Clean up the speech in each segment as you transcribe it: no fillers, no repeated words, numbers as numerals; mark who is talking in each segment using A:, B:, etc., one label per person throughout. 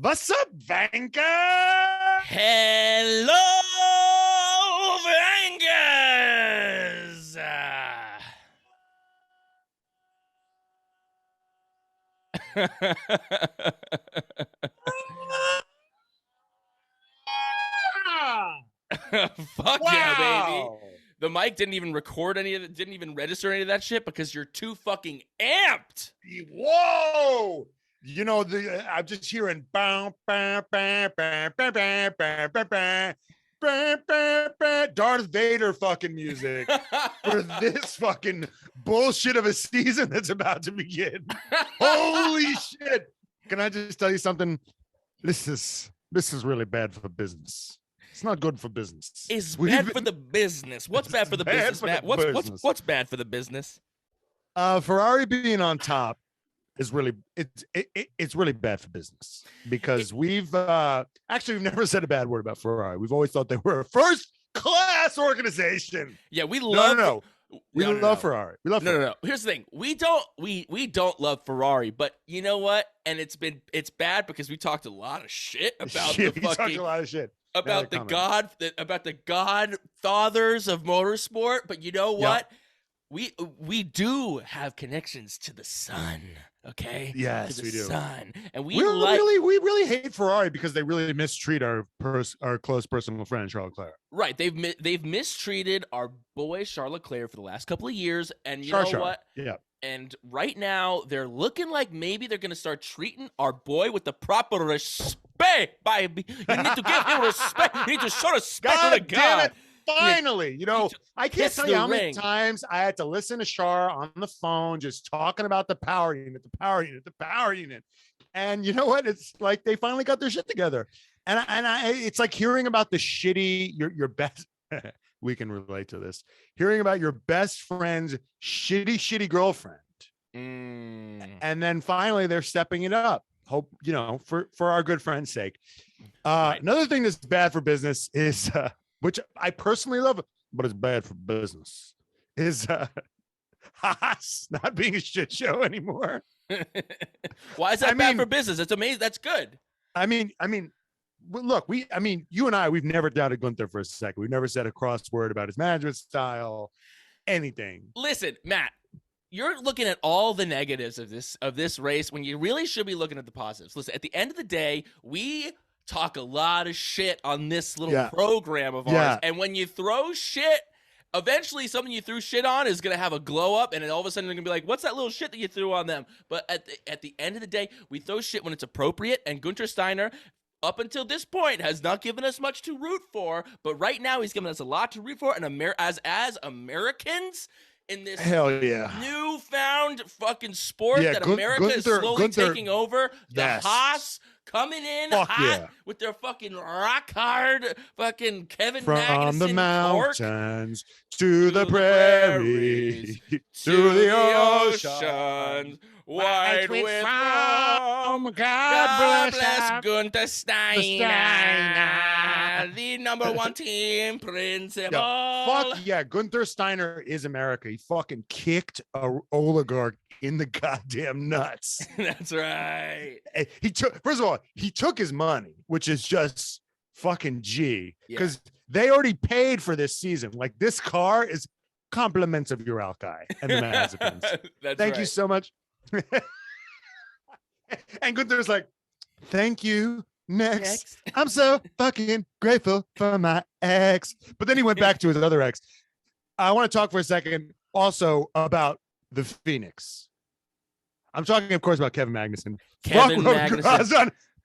A: What's up, Vanka?
B: Hello, Vangas! Fuck yeah, baby.
A: Wow.
B: The mic didn't even record any of it, didn't even register any of that shit because you're too fucking amped.
A: Whoa. You know, I'm just hearing bow, bow, bow, bow, bow, bow, bow, bow, bow, bow, bow, bow, Darth Vader fucking music for this fucking bullshit of a season that's about to begin. Holy shit. Can I just tell you something? This is really bad for business. It's not good for business.
B: It's bad for the business. What's bad for the business, Matt? What's bad for the business?
A: Ferrari being on top is really it's really bad for business because we've never said a bad word about Ferrari. We've always thought they were a first class organization.
B: Yeah, we love
A: We love Ferrari. We love Ferrari.
B: No. Here's the thing. We don't love Ferrari, but you know what? And it's bad because we talked a lot of shit about the godfathers of motorsport. But you know what? We do have connections to the sun. Okay.
A: Yes, we do.
B: Sun, and we
A: really hate Ferrari because they really mistreat our close personal friend Charles Leclerc.
B: Right. They've mistreated our boy Charles Leclerc for the last couple of years, and you know what?
A: Yeah.
B: And right now they're looking like maybe they're gonna start treating our boy with the proper respect. Baby, you need to give him respect. You need to show respect to the God.
A: Finally, I can't tell you how many times I had to listen to Char on the phone just talking about the power unit. And you know what? It's like they finally got their shit together. And it's like hearing about the shitty, your best, we can relate to this, hearing about your best friend's shitty girlfriend. And then finally they're stepping it up. Hope, for our good friend's sake. Right. Another thing that's bad for business is, which I personally love, but it's bad for business, is Haas not being a shit show anymore.
B: Why is that bad for business? It's amazing. That's good.
A: I mean, look, you and I, we've never doubted Gunther for a second. We've never said a cross word about his management style, anything.
B: Listen, Matt, you're looking at all the negatives of this race when you really should be looking at the positives. Listen, at the end of the day, we talk a lot of shit on this little program of ours. And when you throw shit, eventually something you threw shit on is going to have a glow up, and then all of a sudden they're going to be like, what's that little shit that you threw on them? But at the end of the day, we throw shit when it's appropriate, and Gunther Steiner, up until this point, has not given us much to root for, but right now he's given us a lot to root for, and as Americans in this newfound fucking sport that America is slowly taking over, the Haas coming in hot with their fucking rock hard fucking Kevin Magnussen
A: from the mountains to the prairies to the ocean, wide with foam. God bless
B: Gunther Steiner, the number one team principal.
A: Fuck yeah, Gunther Steiner is America. He fucking kicked a oligarch in the goddamn nuts.
B: That's right.
A: First of all, he took his money, which is just fucking G, because they already paid for this season. Like, this car is compliments of your Alki and the Mazepins. Thank you so much. And Gunther's like, thank you. Next. I'm so fucking grateful for my ex. But then he went back to his other ex. I want to talk for a second also about the Phoenix. I'm talking, of course, about Kevin Magnussen.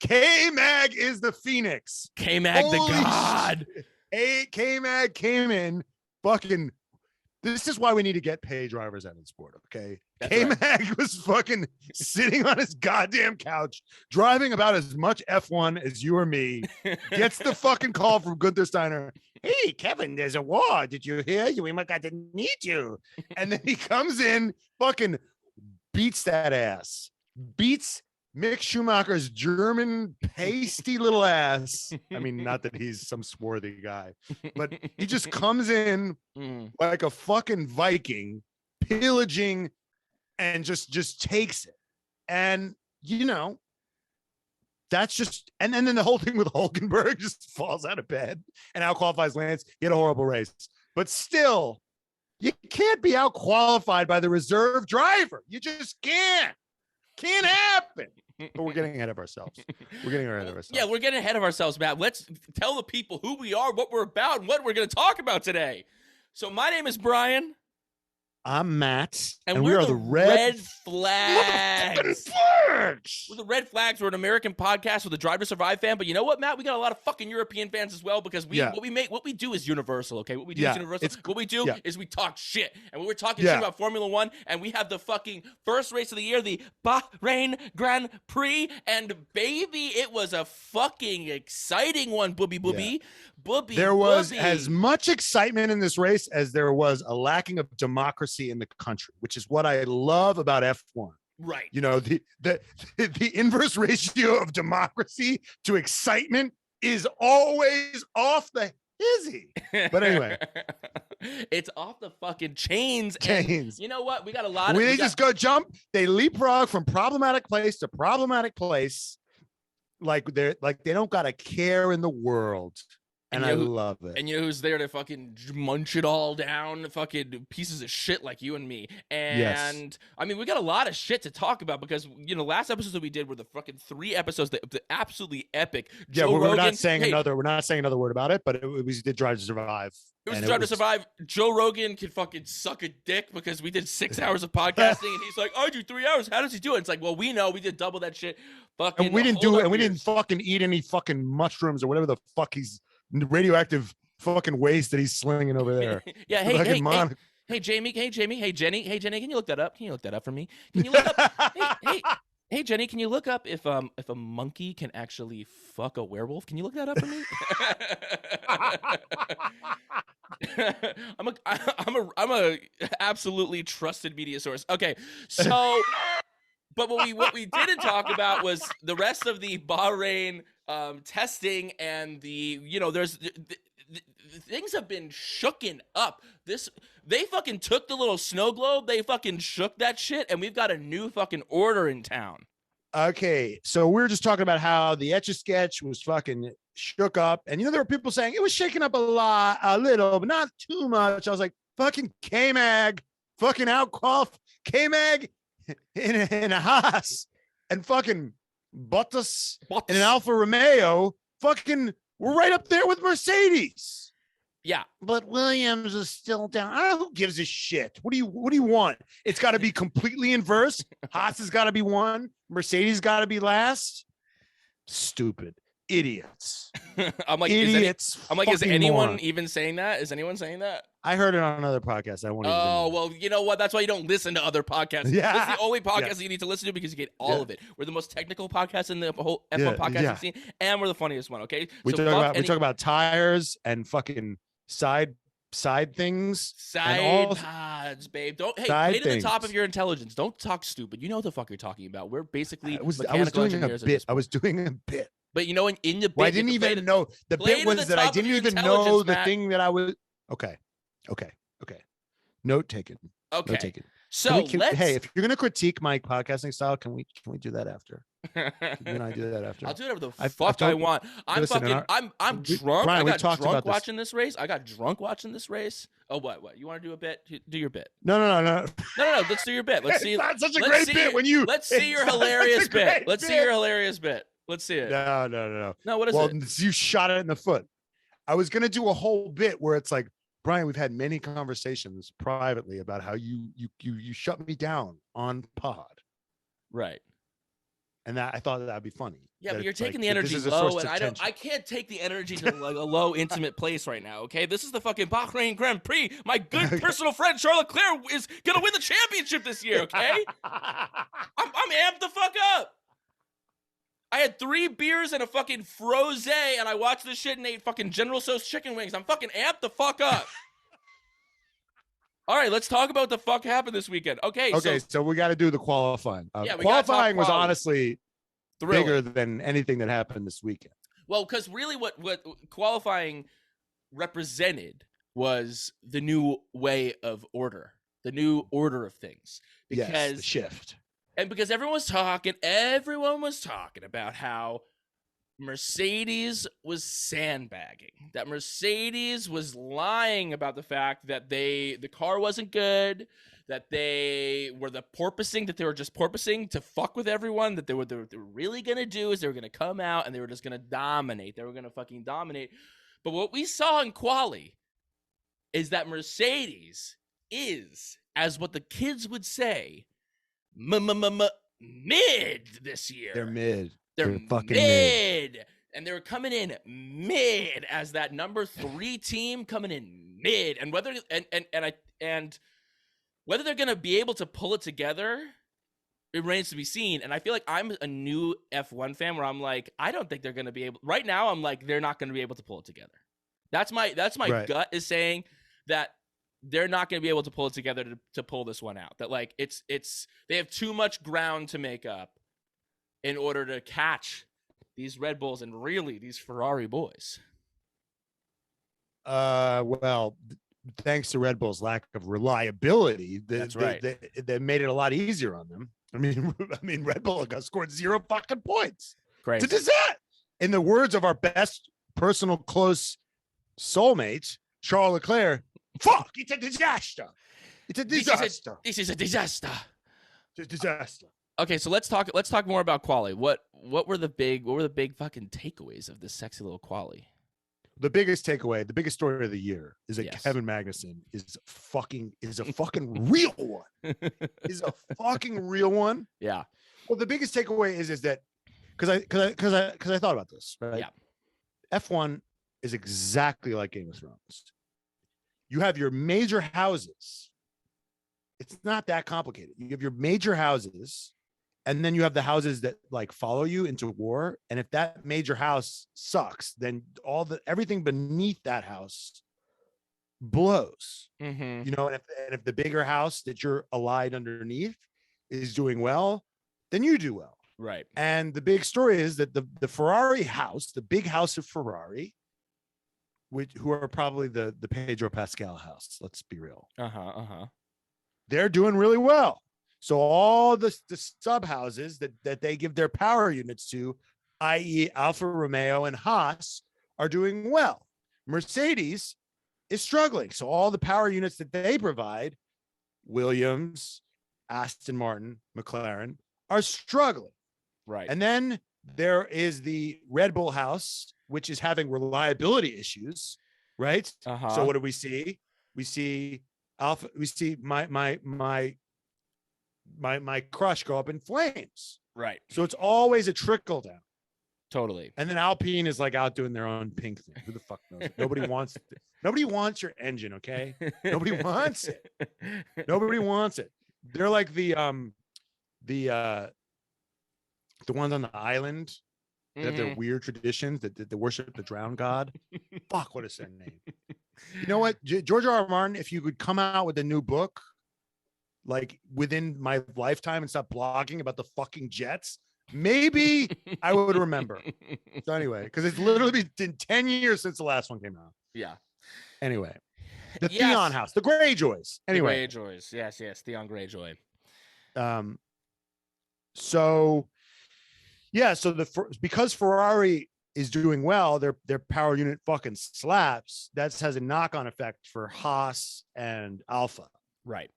A: K-Mag is the Phoenix.
B: K-Mag the God.
A: K-Mag came in fucking. This is why we need to get pay drivers out of the sport, okay? K-Mag was fucking sitting on his goddamn couch, driving about as much F1 as you or me, gets the fucking call from Gunther Steiner. Hey, Kevin, there's a war. Did you hear? We might got to need you. And then he comes in, fucking beats that ass. Beats Mick Schumacher's German pasty little ass. I mean, not that he's some swarthy guy, but he just comes in like a fucking Viking, pillaging, and just takes it. And that's just, and then the whole thing with Hulkenberg just falls out of bed and out qualifies Lance. He had a horrible race, but still, you can't be out qualified by the reserve driver. You just can't. Can't happen. But we're getting ahead of ourselves.
B: Yeah, we're getting ahead of ourselves, Matt. Let's tell the people who we are, what we're about, and what we're going to talk about today. So my name is Brian.
A: I'm Matt,
B: and we are the Red Flags. We're the Red Flags. We're an American podcast with a Drive to Survive fan. But you know what, Matt? We got a lot of fucking European fans as well because what we do is universal. Okay, what we do is universal. What we do is we talk shit, and we were talking shit about Formula One, and we have the fucking first race of the year, the Bahrain Grand Prix, and baby, it was a fucking exciting one. Booby.
A: There was as much excitement in this race as there was a lacking of democracy in the country, which is what I love about F1.
B: Right.
A: You know, the inverse ratio of democracy to excitement is always off the hizzy. But anyway,
B: it's off the fucking chains. And you know what? We got a lot of
A: they just go jump, they leapfrog from problematic place to problematic place. Like they don't got a care in the world. And I love it.
B: And you know who's there to fucking munch it all down? Fucking pieces of shit like you and me. And I mean, we got a lot of shit to talk about because, you know, last episodes that we did were the fucking 3 episodes that absolutely epic.
A: Yeah, we're not saying another word about it, but we did Drive to Survive.
B: It was Drive to Survive. Joe Rogan can fucking suck a dick because we did 6 hours of podcasting and he's like, I do 3 hours. How does he do it? It's like, well, we know we did double that shit. Fucking,
A: and we didn't do it. And we didn't fucking eat any fucking mushrooms or whatever the fuck he's radioactive fucking waste that he's slinging over there.
B: Yeah. Hey, Jamie. Hey, Jenny. Can you look that up? Can you look that up for me? Can you look up? Hey, Jenny. Can you look up if a monkey can actually fuck a werewolf? Can you look that up for me? I'm a absolutely trusted media source. Okay, so. But what we didn't talk about was the rest of the Bahrain testing and there's things have been shooken up. They fucking took the little snow globe, they fucking shook that shit, and we've got a new fucking order in town.
A: Okay, so we're just talking about how the Etch-a-Sketch was fucking shook up, and there were people saying it was shaking up a little, but not too much. I was like, fucking K-Mag, fucking out-qualif K-Mag. In a Haas and fucking Bottas and an Alfa Romeo, fucking we're right up there with Mercedes.
B: Yeah,
A: but Williams is still down. I don't know, who gives a shit. What do you want? It's got to be completely inverse. Haas has got to be 1. Mercedes got to be last. Stupid idiots.
B: I'm like,
A: idiots.
B: Is anyone even saying that? Is anyone saying that?
A: I heard it on another podcast. I won't.
B: Well, you know what? That's why you don't listen to other podcasts.
A: Yeah,
B: it's the only podcast you need to listen to because you get all of it. We're the most technical podcast in the whole F1 podcast scene, and we're the funniest one. Okay,
A: we talk about tires and fucking side things,
B: pods, babe. Don't play to the top of your intelligence. Don't talk stupid. You know what the fuck you're talking about. We're basically
A: I was doing a bit.
B: But in the bit,
A: I didn't even know the bit was that I didn't even know the thing that I was. Okay. Note taken.
B: Okay.
A: Note taken.
B: So
A: hey, if you're gonna critique my podcasting style, can we do that after? Can I do that after?
B: I'll do whatever the fuck I want. I'm drunk.
A: Brian,
B: I got drunk watching this race. Oh, what? You want to do a bit? Do your bit.
A: No.
B: No. Let's do your bit. Let's see.
A: That's such a great bit when you.
B: Let's see your hilarious bit. Let's see your hilarious bit. Let's see it.
A: No.
B: No, what is it?
A: You shot it in the foot. I was gonna do a whole bit where it's like, Brian, we've had many conversations privately about how you shut me down on pod.
B: Right.
A: And that I thought that'd be funny.
B: Yeah, but you're taking the energy low, and I can't take the energy to like a low, intimate place right now. Okay, this is the fucking Bahrain Grand Prix. My good personal friend Charles Leclerc is gonna win the championship this year. Okay, I'm amped the fuck up. I had 3 beers and a fucking frosé, and I watched this shit and ate fucking General Tso's chicken wings. I'm fucking amped the fuck up. All right, let's talk about what the fuck happened this weekend. Okay,
A: so we got to do the qualifying. Qualifying was honestly
B: thrilling.
A: Bigger than anything that happened this weekend.
B: Well, because really what qualifying represented was the new way of order, the new order of things. Because
A: the shift.
B: And because everyone was talking about how Mercedes was sandbagging. That Mercedes was lying about the fact that the car wasn't good, that they were porpoising, that they were just porpoising to fuck with everyone, that they were really gonna do is they were gonna come out and they were just gonna dominate. They were gonna fucking dominate. But what we saw in quali is that Mercedes is, as what the kids would say, mid this year.
A: They're mid.
B: They're
A: fucking
B: mid. And they were coming in mid as that number 3 team coming in mid. And whether whether they're gonna be able to pull it together, it remains to be seen. And I feel like I'm a new F1 fan where I'm like, I don't think they're gonna be able. Right now, I'm like, they're not gonna be able to pull it together. That's my right. Gut is saying that they're not going to be able to pull it together to pull this one out. That like it's they have too much ground to make up in order to catch these Red Bulls and really these Ferrari boys.
A: Well, thanks to Red Bull's lack of reliability,
B: that's right.
A: They made it a lot easier on them. I mean, Red Bull got scored 0 fucking points.
B: Crazy.
A: It's a disaster. In the words of our best personal close soulmate, Charles Leclerc, fuck, it's a disaster. It's a disaster.
B: This is a disaster.
A: It's a disaster.
B: Okay, so let's talk more about quali. What were the big fucking takeaways of this sexy little quali?
A: The biggest takeaway, the biggest story of the year is that Kevin Magnussen is a fucking real one. Is a fucking real one.
B: Yeah.
A: Well, the biggest takeaway is that because I thought about this, right?
B: Yeah.
A: F1 is exactly like Game of Thrones. You have your major houses. It's not that complicated. You have your major houses, and then you have the houses that like follow you into war. And if that major house sucks, then everything beneath that house blows.
B: Mm-hmm.
A: You know, and if the bigger house that you're allied underneath is doing well, then you do well.
B: Right.
A: And the big story is that the Ferrari house, the big house of Ferrari, who are probably the Pedro Pascal house. Let's be real. They're doing really well. So all the sub houses that they give their power units to, i.e. Alfa Romeo and Haas, are doing well. Mercedes is struggling. So all the power units that they provide, Williams, Aston Martin, McLaren, are struggling.
B: Right.
A: And then there is the Red Bull house, which is having reliability issues, right? So what do we see? We see Alpha. We see my crush go up in flames.
B: Right.
A: So it's always a trickle down.
B: Totally.
A: And then Alpine is like out doing their own pink thing. Who the fuck knows? Nobody wants it. Nobody wants your engine, okay? Nobody wants it. Nobody wants it. They're like the ones on the island that have their weird traditions that worship the drowned god. Fuck, what is their name? You know what? George R. Martin, if you could come out with a new book, like within my lifetime and stop blogging about the fucking jets, maybe I would remember. So anyway, because it's literally been 10 years since the last one came out.
B: Yeah.
A: Anyway, the Theon house, the Greyjoys. Anyway.
B: The Greyjoys. Yes, Theon Greyjoy.
A: So yeah, so because Ferrari is doing well, their power unit fucking slaps. That has a knock-on effect for Haas and Alpha.
B: Right.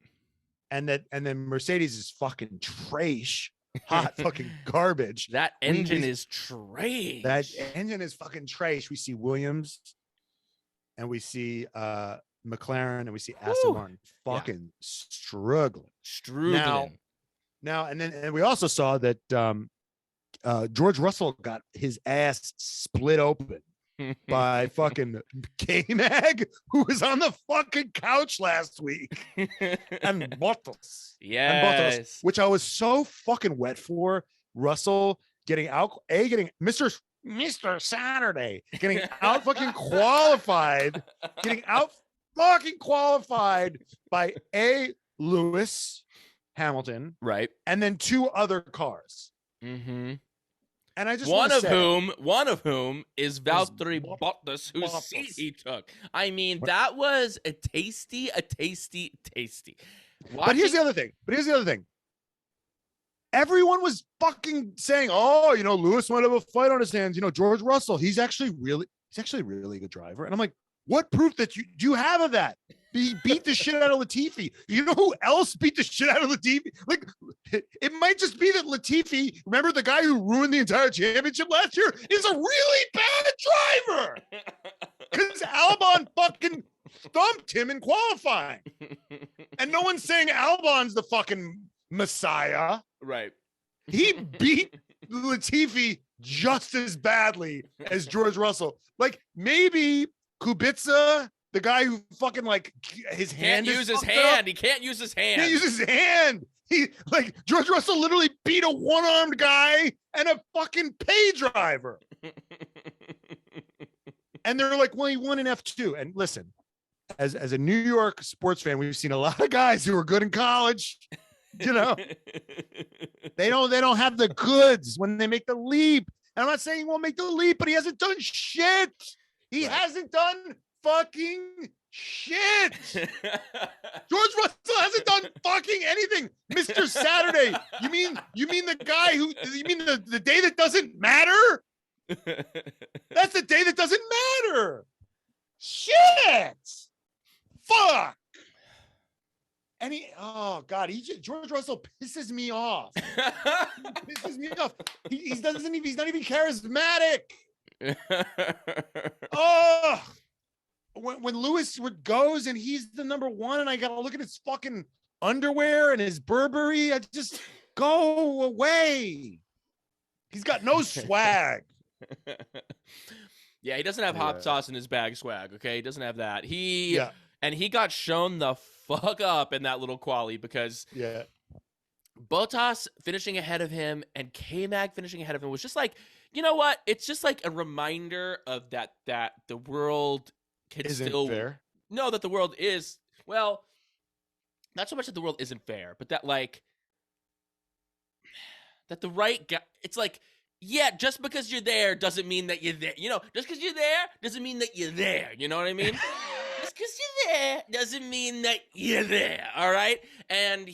A: And then Mercedes is fucking trash, hot fucking garbage.
B: That engine is trash.
A: That engine is fucking trash. We see Williams, and we see McLaren, and we see Aston Martin fucking struggling. Now, and we also saw that George Russell got his ass split open by fucking K-Mag, who was on the fucking couch last week, and Bottas.
B: Yes.
A: Which I was so fucking wet for. Russell getting out, getting Mr. Saturday, getting out fucking qualified, by Lewis Hamilton,
B: right,
A: and then 2 other cars.
B: Mm-hmm.
A: And I just
B: one of whom is Valtteri Bottas, whose seat he took. I mean, that was a tasty.
A: But here's the other thing. everyone was fucking saying, oh, Lewis might have a fight on his hands. George Russell, he's actually a really good driver. And I'm like, what proof do you have of that? He beat the shit out of Latifi. You know who else beat the shit out of Latifi? Like, it might just be that Latifi, remember the guy who ruined the entire championship last year, is a really bad driver. Because Albon fucking thumped him in qualifying. And no one's saying Albon's the fucking messiah.
B: Right.
A: He beat Latifi just as badly as George Russell. Like, maybe Kubica, the guy who fucking his hand
B: can't use his hand. He can't use his hand.
A: He uses his hand. He George Russell literally beat a one-armed guy and a fucking pay driver. And they're like, well, he won an F2. And listen, as a New York sports fan, we've seen a lot of guys who are good in college. They don't have the goods when they make the leap. And I'm not saying he won't make the leap, but he hasn't done shit. He hasn't done fucking shit. George Russell hasn't done fucking anything. Mr. Saturday. You mean the guy the day that doesn't matter? That's the day that doesn't matter. Shit. Fuck. And George Russell pisses me off. He's not even charismatic. Oh, when Lewis goes and he's the number one, and I gotta look at his fucking underwear and his Burberry, I just go away. He's got no swag.
B: Yeah, he doesn't have hot sauce in his bag swag. Okay, he doesn't have that. And he got shown the fuck up in that little quali because Bottas finishing ahead of him and K-Mag finishing ahead of him was just like, you know what? It's just like a reminder of that the world isn't fair. No, that the world is, well, not so much that the world isn't fair, but that that the right guy, it's like, yeah, just because you're there doesn't mean that you're there. Just because you're there doesn't mean that you're there. You know what I mean? Just because you're there doesn't mean that you're there. All right. And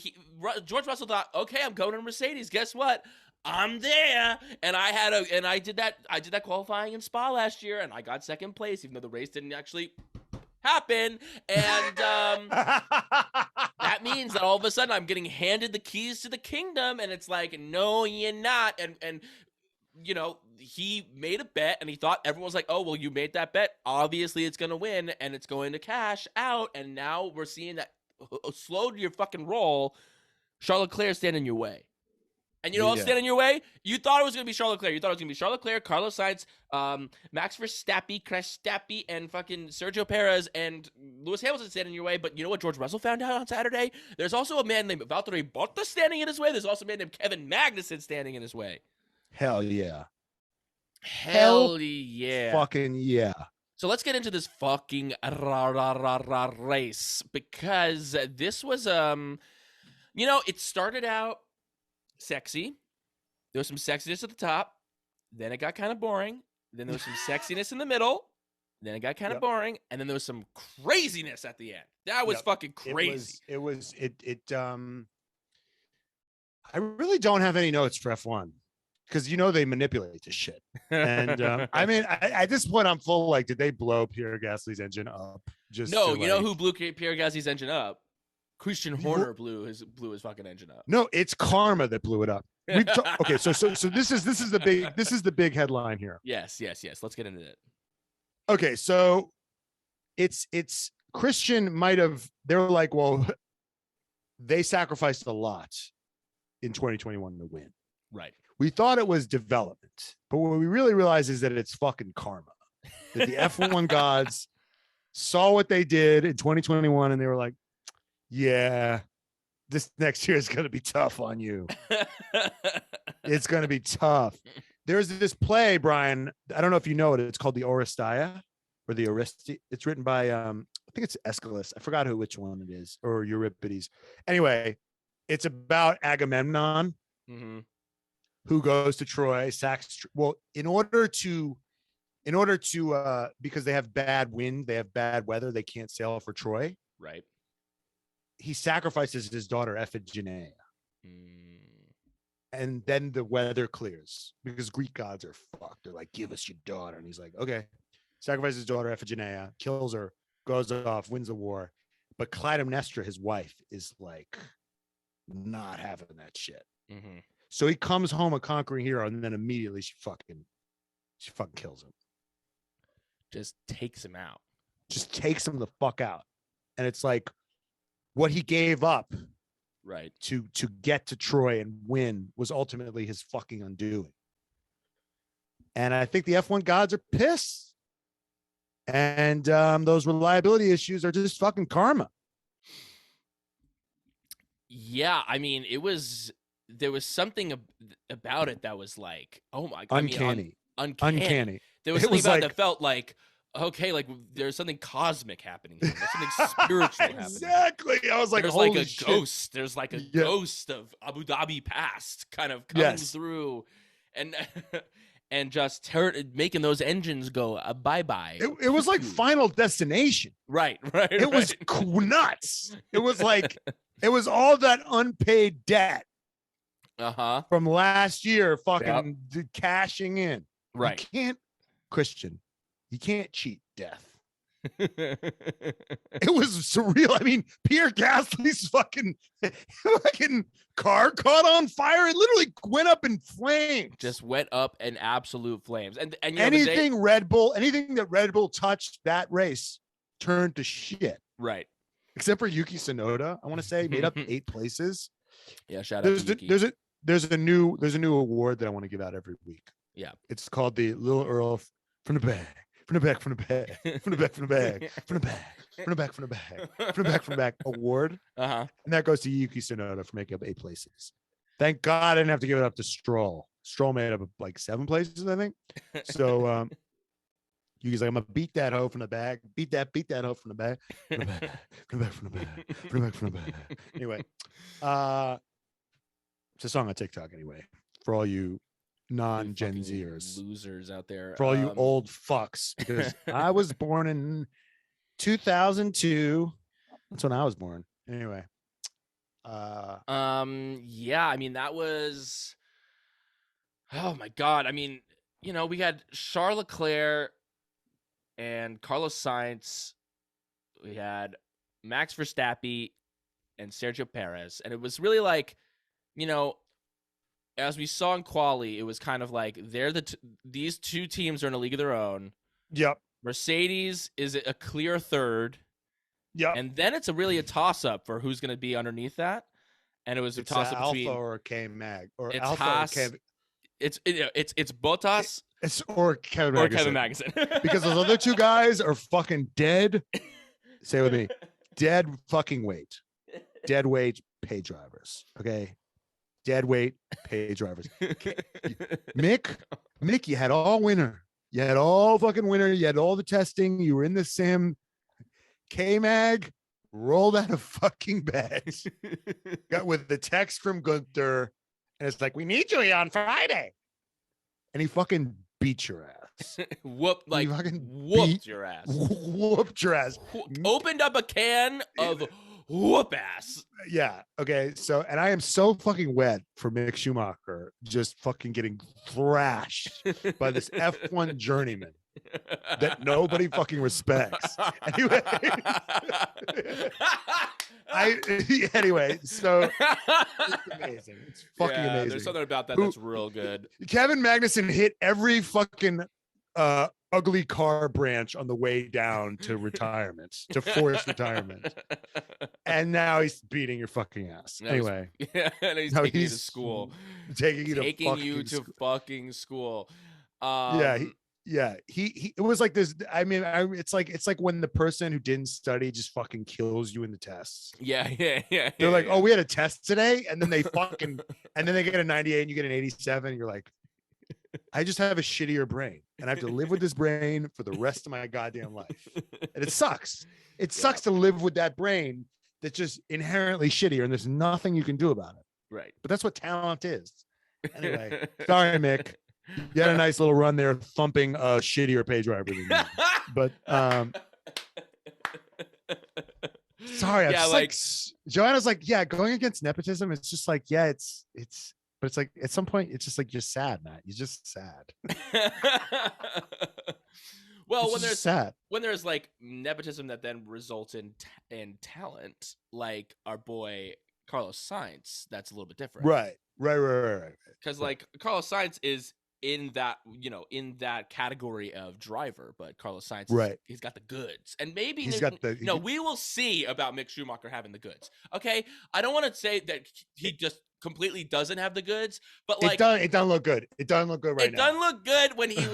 B: George Russell thought, okay, I'm going to Mercedes. Guess what? I'm there. And I did that qualifying in Spa last year, and I got second place, even though the race didn't actually happen. And that means that all of a sudden I'm getting handed the keys to the kingdom, and it's like, no, you're not. And he made a bet, and he thought everyone was like, oh, well, you made that bet. Obviously, it's going to win, and it's going to cash out. And now we're seeing that slow your fucking roll. Charles Leclerc standing in your way. And you know what's standing in your way? You thought it was going to be Charles Leclerc. You thought it was going to be Charles Leclerc, Carlos Sainz, Max Verstappen, Crestappen, and fucking Sergio Perez and Lewis Hamilton standing in your way. But you know what George Russell found out on Saturday? There's also a man named Valtteri Bottas standing in his way. There's also a man named Kevin Magnussen standing in his way.
A: Hell yeah.
B: Hell yeah.
A: Fucking yeah.
B: So let's get into this fucking race, because this was, it started out sexy. There was some sexiness at the top. Then it got kind of boring. Then there was some sexiness in the middle. Then it got kind of boring. And then there was some craziness at the end. That was fucking crazy.
A: I really don't have any notes for F1. Because they manipulate this shit, and I mean, at this point, I'm full. Like, did they blow Pierre Gasly's engine up?
B: No, you know who blew Pierre Gasly's engine up? Christian Horner blew his fucking engine up.
A: No, it's karma that blew it up. Okay, so this is the big headline here.
B: Yes. Let's get into it.
A: Okay, so it's Christian might have. They're like, well, they sacrificed a lot in 2021 to win.
B: Right.
A: We thought it was development, but what we really realized is that it's fucking karma. That the F1 gods saw what they did in 2021, and they were like, yeah, this next year is going to be tough on you. It's going to be tough. There's this play, Brian. I don't know if you know it. It's called the Oresteia or the Oresti. It's written by, I think it's Aeschylus. I forgot which one it is, or Euripides. Anyway, it's about Agamemnon.
B: Mm-hmm.
A: Who goes to Troy, sacks. Well, in order to, because they have bad wind, they have bad weather, they can't sail for Troy.
B: Right.
A: He sacrifices his daughter Iphigenia. And then the weather clears because Greek gods are fucked. They're like, give us your daughter. And he's like, okay. Sacrifices his daughter, Iphigenia, kills her, goes off, wins the war. But Clytemnestra, his wife, is like not having that shit.
B: Mm-hmm.
A: So he comes home a conquering hero, and then immediately she fucking kills him.
B: Just takes him out.
A: Just takes him the fuck out. And it's like what he gave up
B: right
A: to get to Troy and win was ultimately his fucking undoing. And I think the F1 gods are pissed. And those reliability issues are just fucking karma.
B: Yeah, I mean, there was something about it that was like, oh my god,
A: uncanny.
B: Uncanny. There was something about it that felt like, okay, like there's something cosmic happening here. There's something spiritual happening.
A: Exactly. I was like,
B: there's
A: holy
B: like a
A: shit.
B: ghost. There's like a ghost of Abu Dhabi past kind of coming through, and just making those engines go bye-bye.
A: It was like Final Destination.
B: Right.
A: It was nuts. It was like, it was all that unpaid debt from last year fucking cashing in.
B: Right.
A: You can't cheat death. It was surreal. I mean, Pierre Gasly's fucking car caught on fire. It literally went up in flames.
B: Just went up in absolute flames. And
A: anything that Red Bull touched that race turned to shit.
B: Right.
A: Except for Yuki Tsunoda, I want to say, made up 8 places.
B: Yeah, shout out to Yuki.
A: There's a new award that I want to give out every week.
B: Yeah.
A: It's called the Little Earl from the bag. From the back, from the bag, from the back, from the bag, from the bag, from the back, from the bag, from the back, from the back award. And that goes to Yuki Tsunoda for making up 8 places. Thank God I didn't have to give it up to Stroll. Stroll made up of like 7 places, I think. So Yuki's like, I'm gonna beat that hoe from the back, beat that hoe from the back, from the back, from the back, from the back, from the back, from the back. Anyway, it's a song on TikTok anyway, for all you non-Gen Zers,
B: losers out there,
A: for all you old fucks, because I was born in 2002. That's when I was born. Anyway,
B: yeah, I mean, that was, oh my god. I mean, we had Charles Leclerc and Carlos Sainz. We had Max Verstappen and Sergio Perez, and it was really like, as we saw in quali, it was kind of like these 2 teams are in a league of their own.
A: Yep.
B: Mercedes is a clear third.
A: Yep.
B: And then it's really a toss-up for who's going to be underneath that. And it was a toss-up between
A: Alpha or K-Mag or
B: Alpha
A: Haas,
B: or it's Bottas
A: or Kevin
B: Magnussen.
A: Because those other 2 guys are fucking dead. Say it with me. Dead fucking weight. Dead weight pay drivers. Okay. Dead weight pay drivers. Mick, you had all winter. You had all fucking winter. You had all the testing. You were in the sim. K-Mag rolled out of fucking bed. Got with the text from Gunther. And it's like, we need you on Friday. And he fucking beat your ass.
B: Whooped your ass.
A: Whooped your ass.
B: Opened up a can of whoop ass.
A: Yeah. Okay. So, and I am so fucking wet for Mick Schumacher just fucking getting thrashed by this F1 journeyman that nobody fucking respects. Anyway, anyway, so it's amazing. It's fucking amazing.
B: There's something about that that's real good.
A: Kevin Magnussen hit every fucking ugly car branch on the way down to retirement, to forced retirement. And now he's beating your fucking ass. Anyway.
B: And he's taking you to school.
A: Taking you to
B: fucking school.
A: He it was like this. I mean, it's like when the person who didn't study just fucking kills you in the tests.
B: Yeah.
A: They're like, oh, we had a test today, and then they fucking and then they get a 98 and you get an 87. You're like, I just have a shittier brain, and I have to live with this brain for the rest of my goddamn life. And it sucks. It sucks to live with that brain that's just inherently shittier, and there's nothing you can do about it.
B: Right.
A: But that's what talent is. Anyway, sorry, Mick. You had a nice little run there, thumping a shittier pay driver than me. But sorry, Joanna's like, yeah, going against nepotism, it's just like, yeah, it's But it's like at some point, it's just like you're sad, Matt. You're just sad.
B: Well,
A: it's
B: when there's
A: sad.
B: When there's like nepotism that then results in talent, like our boy Carlos Sainz, that's a little bit different.
A: Right.
B: Because like Carlos Sainz is in that category of driver, but Carlos Sainz, he's got the goods, and maybe we will see about Mick Schumacher having the goods. Okay, I don't want to say that he just completely doesn't have the goods, but like
A: it doesn't look good. It doesn't look good right now.
B: It doesn't look good when he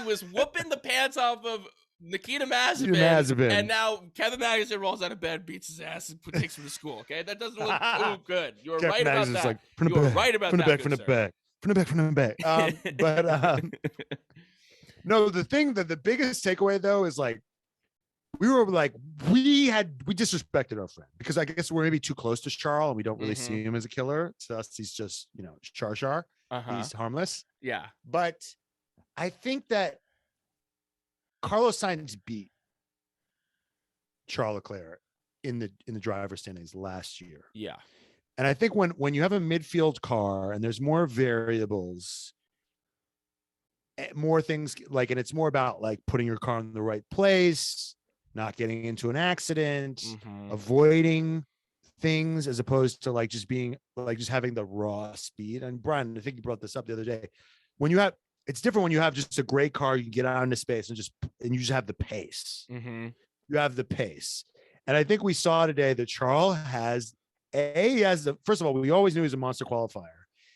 B: was whooping the pants off of Nikita Mazepin, and now Kevin Magnussen rolls out of bed, beats his ass, and takes him to school. Okay, that doesn't look too good. You're right about that.
A: Like,
B: you're right about that.
A: From the back. But no, the thing that the biggest takeaway though is like we disrespected our friend because I guess we're maybe too close to Charles and we don't really see him as a killer. To us, he's just Char. He's harmless.
B: Yeah,
A: but I think that Carlos Sainz beat Charles Leclerc in the driver's standings last year.
B: Yeah.
A: And I think when you have a midfield car and there's more variables, more things like, and it's more about like putting your car in the right place, not getting into an accident, avoiding things as opposed to like just being like just having the raw speed. And Brian, I think you brought this up the other day. It's different when you have just a great car, you can get out into space and you just have the pace. You have the pace. And I think we saw today that Charles first of all, we always knew he was a monster qualifier.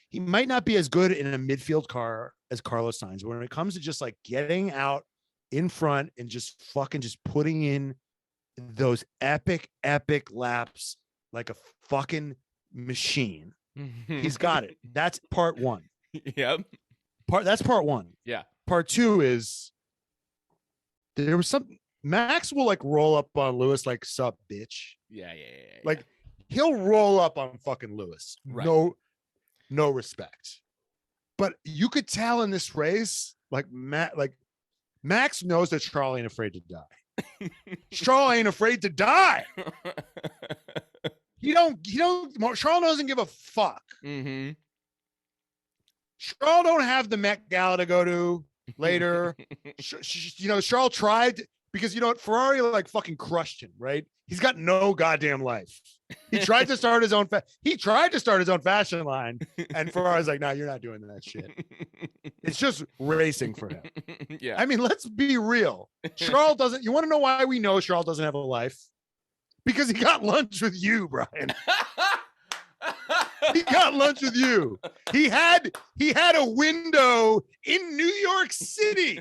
A: He might not be as good in a midfield car as Carlos Sainz, but when it comes to just like getting out in front and just putting in those epic laps like a fucking machine, he's got it. That's part one.
B: Yep.
A: That's part one.
B: Yeah.
A: Part two is there was Max will like roll up on Lewis like sup bitch.
B: Yeah.
A: Like he'll roll up on fucking Lewis. Right. No respect. But you could tell in this race, like Max knows that Charles ain't afraid to die. Charles ain't afraid to die. Charles doesn't give a fuck. Charles don't have the Met Gala to go to later. Charles tried because Ferrari like fucking crushed him, right? He's got no goddamn life. He tried to start his own fashion line, and Ferrari's like, "No, you're not doing that shit." It's just racing for him.
B: Yeah.
A: I mean, let's be real. Charles doesn't. You want to know why we know Charles doesn't have a life? Because he got lunch with you, Brian. He got lunch with you. He had a window in New York City.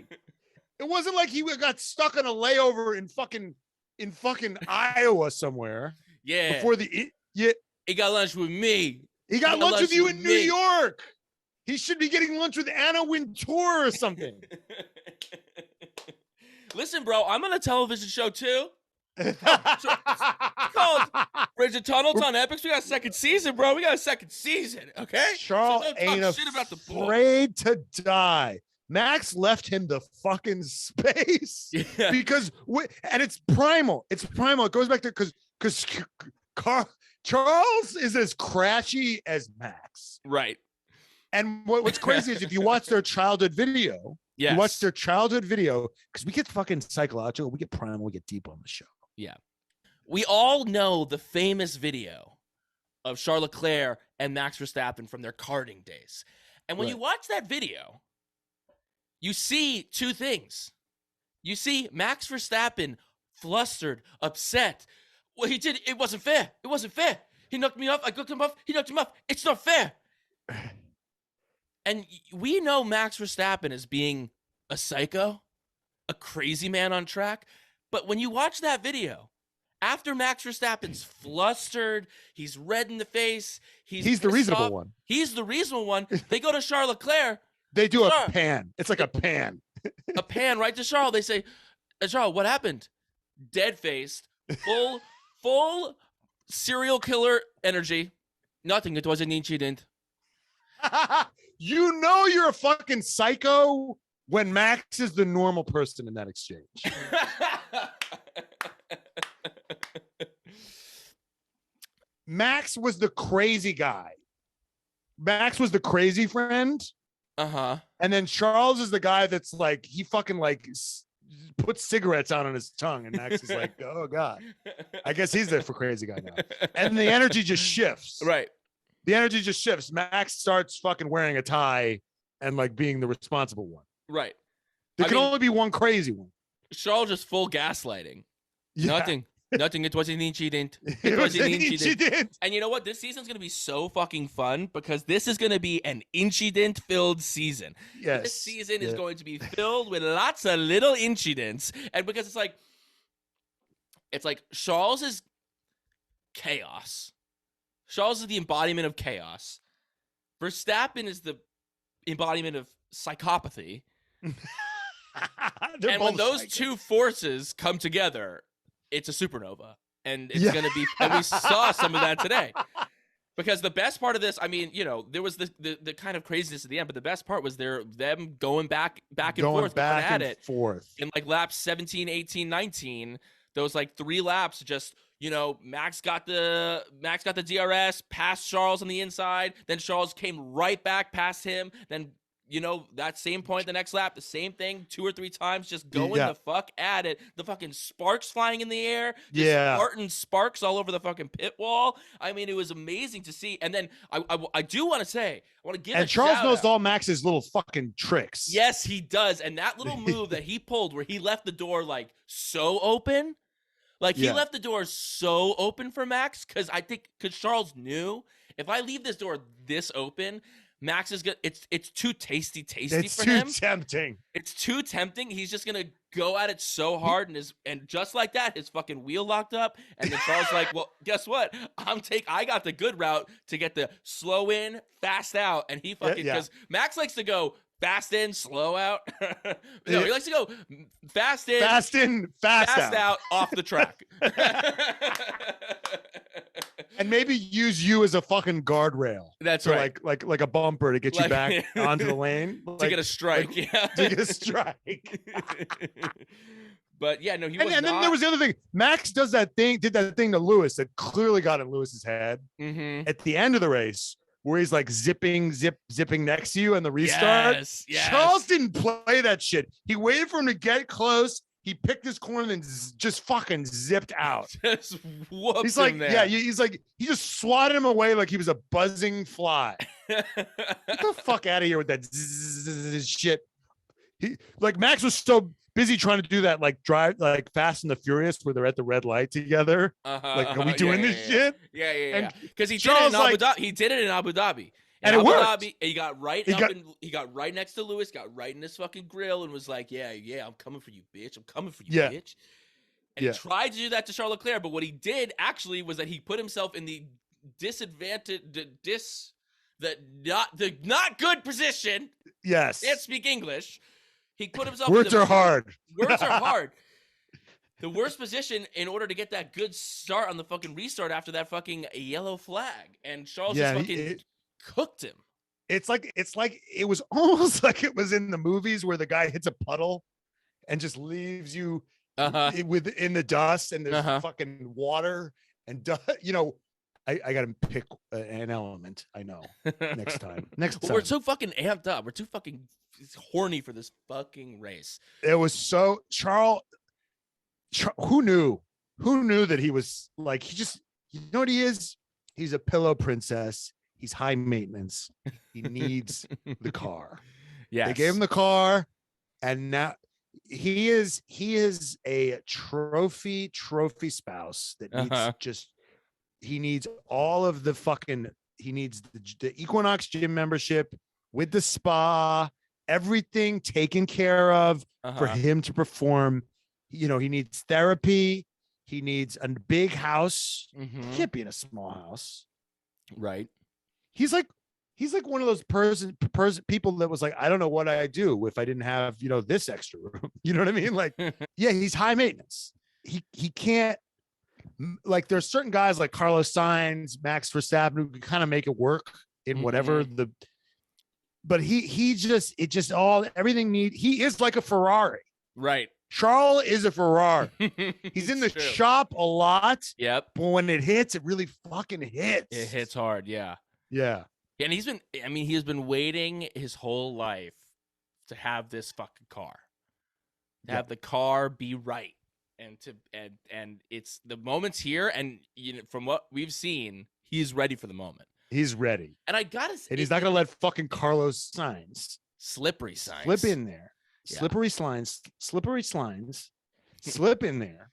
A: It wasn't like he got stuck on a layover in fucking Iowa somewhere.
B: Yeah. He got lunch with me.
A: He got lunch with you in New York. He should be getting lunch with Anna Wintour or something.
B: Listen, bro, I'm on a television show too. It's called Bridge of Tunnels on Epics. We got a second season, bro. We got a second season, okay?
A: Charles ain't afraid to die. Max left him the fucking space because and it's primal. It's primal. It goes back to because Charles is as crashy as Max.
B: Right.
A: And what's crazy is if you watch their childhood video, because we get fucking psychological, we get primal, we get deep on the show.
B: Yeah. We all know the famous video of Charles Leclerc and Max Verstappen from their karting days. And when you watch that video, you see two things. You see Max Verstappen flustered, upset. Well, it wasn't fair. It wasn't fair. He knocked me off. I knocked him off. He knocked him off. It's not fair. And we know Max Verstappen as being a psycho, a crazy man on track. But when you watch that video, after Max Verstappen's flustered, he's red in the face. He's the reasonable one. He's the reasonable one. They go to Charles Leclerc.
A: They do a pan. It's like a pan.
B: A pan right to Charles. They say, Charles, what happened? Dead-faced, full serial killer energy. Nothing. It was an incident.
A: You're a fucking psycho when Max is the normal person in that exchange. Max was the crazy guy Max was the crazy friend. And then Charles is the guy that's like, he fucking like puts cigarettes out on his tongue, and Max is like, oh God, I guess he's the for crazy guy now. And the energy just shifts.
B: Right.
A: The energy just shifts. Max starts fucking wearing a tie and like being the responsible one.
B: Right.
A: There can only be one crazy one.
B: Charles just full gaslighting. Yeah. Nothing. It was an incident.
A: It was an incident.
B: And you know what? This season's going to be so fucking fun because this is going to be an incident-filled season.
A: Yes.
B: This season is going to be filled with lots of little incidents. And because it's like Charles is chaos. Charles is the embodiment of chaos. Verstappen is the embodiment of psychopathy. And when those two forces come together, it's a supernova, and it's going to be, and we saw some of that today. Because the best part of this, I mean, you know, there was the kind of craziness at the end, but the best part was them going back and forth, in like laps 17, 18, 19. Those like 3 laps, just, you know, Max got the DRS, passed Charles on the inside, then Charles came right back past him, then, you know, that same point the next lap, the same thing 2 or 3 times, just going the fuck at it. The fucking sparks flying in the air. Spartan sparks all over the fucking pit wall. I mean, it was amazing to see. And then I do want to say, I want to give. And
A: Charles knows all Max's little fucking tricks.
B: Yes, he does. And that little move that he pulled, where he left the door like so open, like he left the door so open for Max, because Charles knew, if I leave this door this open, Max is good. It's too tasty for him.
A: It's too tempting.
B: It's too tempting. He's just gonna go at it so hard, and just like that, his fucking wheel locked up. And then Charles like, well, guess what? I got the good route to get the slow in, fast out, and he fucking because Max likes to go fast in, slow out. No, he likes to go fast in, fast out, off the track.
A: And maybe use you as a fucking guardrail.
B: That's right.
A: Like a bumper to get you back onto the lane.
B: To get a strike.
A: To get a strike.
B: But yeah, no, he was
A: and then there was the other thing. Max did that thing to Lewis that clearly got in Lewis's head at the end of the race, where he's like zipping next to you in the restart.
B: Yes.
A: Charles didn't play that shit. He waited for him to get close. He picked his corner and just fucking zipped out.
B: Just whooped
A: he's like,
B: him there.
A: He just swatted him away like he was a buzzing fly. Get the fuck out of here with that shit. Max was so busy trying to do that, like drive, like Fast and the Furious, where they're at the red light together. Like, are we doing this shit?
B: Yeah. Because he did it in Abu Dhabi. He did it in Abu Dhabi.
A: And it worked.
B: He got right next to Lewis, got right in his fucking grill, and was like, yeah, I'm coming for you, bitch. I'm coming for you, bitch. And he tried to do that to Charles Leclerc, but what he did actually was that he put himself in the not good position.
A: Yes.
B: Can't speak English. He put himself
A: Words are hard.
B: Words are hard. The worst position in order to get that good start on the fucking restart after that fucking yellow flag. And Charles just fucking cooked him.
A: It's like it was almost like it was in the movies where the guy hits a puddle and just leaves you in the dust, and there's fucking water and you know. I got to pick an element. I know. Next time.
B: We're so fucking amped up. We're too fucking horny for this fucking race.
A: It was so Charles. Who knew that he was like, he just, you know what he is? He's a pillow princess. He's high maintenance. He needs the car. Yeah. They gave him the car, and now he is a trophy spouse that needs he needs all of the fucking, he needs the Equinox gym membership with the spa, everything taken care of for him to perform. You know, he needs therapy. He needs a big house. He can't be in a small house.
B: Right.
A: He's like one of those people that was like, I don't know what I'd do if I didn't have, you know, this extra room. You know what I mean? Like, yeah, he's high maintenance. He can't, like, there's certain guys like Carlos Sainz, Max Verstappen, who can kind of make it work in whatever but he is like a Ferrari.
B: Right.
A: Charles is a Ferrari. He's in the shop a lot.
B: Yep.
A: But when it hits, it really fucking hits.
B: It hits hard. Yeah.
A: Yeah.
B: And he has been waiting his whole life to have this fucking car, to have the car be right. And it's the moment's here. And from what we've seen, he's ready for the moment.
A: He's ready.
B: And I gotta say,
A: and he's not going to let fucking Carlos Sainz
B: slippery Sainz
A: slip in there. Slippery slines, slip in there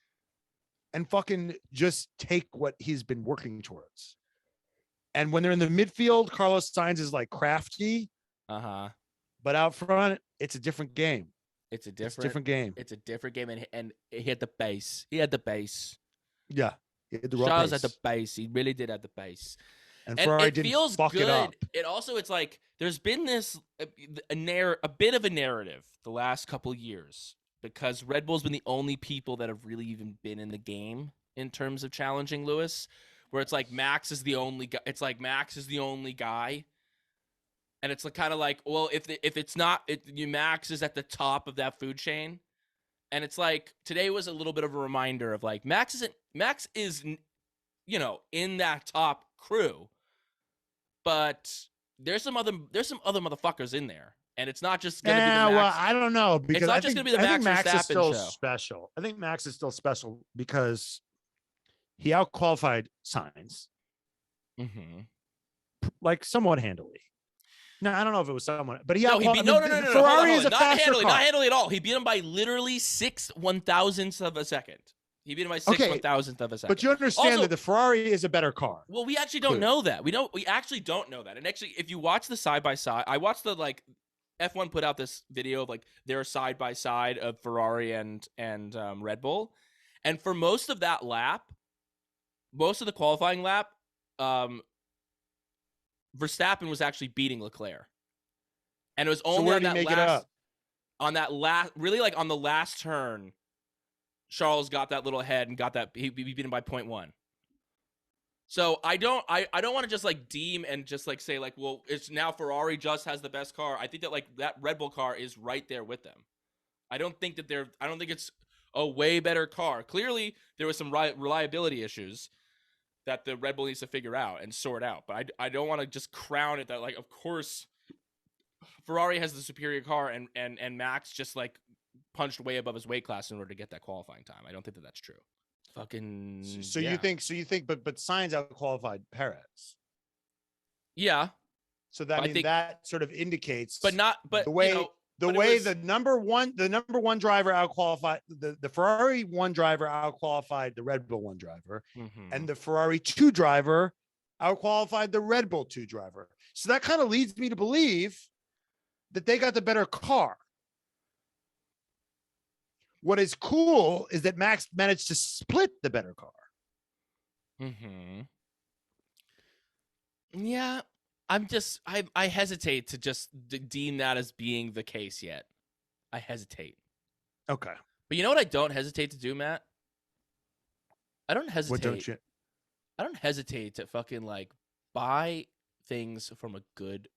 A: and fucking just take what he's been working towards. And when they're in the midfield, Carlos Sainz is like crafty. But out front, it's a different game.
B: It's a different game. It's a different game. And he had the base. He had the base.
A: Yeah. He had the
B: Charles had the base. He really did have the base.
A: And Ferrari didn't fuck it up.
B: It also, it's like there's been this a bit of a narrative the last couple of years because Red Bull's been the only people that have really even been in the game in terms of challenging Lewis, where it's like Max is the only guy. It's like Max is the only guy, and it's like kind of like, well, if it's not, Max is at the top of that food chain, and it's like today was a little bit of a reminder of like Max is in that top crew. But there's some other motherfuckers in there, and it's not just gonna be the Max.
A: Well, I don't know because
B: it's not just gonna be the Max
A: Max is still
B: show.
A: special. I think Max is still special because he outqualified Sainz, like somewhat handily. No, I don't know if it was someone, but he
B: beat
A: Ferrari is a faster car.
B: Not handily at all. He beat him by literally 6/1000ths of a second. He beat him by 6/1000th of a second.
A: But you understand also, that the Ferrari is a better car.
B: Well, we actually don't know that. We actually don't know that. And actually, if you watch the side by side, I watched the F1 put out this video of their side by side of Ferrari and Red Bull, and for most of that lap, most of the qualifying lap, Verstappen was actually beating Leclerc, and it was only on that last, really on the last turn. Charles got that little head and got that he beat him by 0.1. So I don't want to just deem and just say well, it's now Ferrari just has the best car. I think that that Red Bull car is right there with them. I don't think it's a way better car. Clearly there was some reliability issues that the Red Bull needs to figure out and sort out. But I don't want to just crown it that of course Ferrari has the superior car and Max just punched way above his weight class in order to get that qualifying time. I don't think that that's true. Fucking.
A: You think, but Sainz outqualified Perez.
B: Yeah.
A: So that sort of indicates,
B: but the way
A: the number one driver outqualified the Ferrari one driver outqualified the Red Bull one driver, and the Ferrari 2 driver outqualified the Red Bull 2 driver. So that kind of leads me to believe that they got the better car. What is cool is that Max managed to split the better car.
B: Yeah, I hesitate to just deem that as being the case yet. I hesitate.
A: Okay.
B: But you know what I don't hesitate to do, Matt? I don't hesitate.
A: What don't you?
B: I don't hesitate to fucking buy things from a good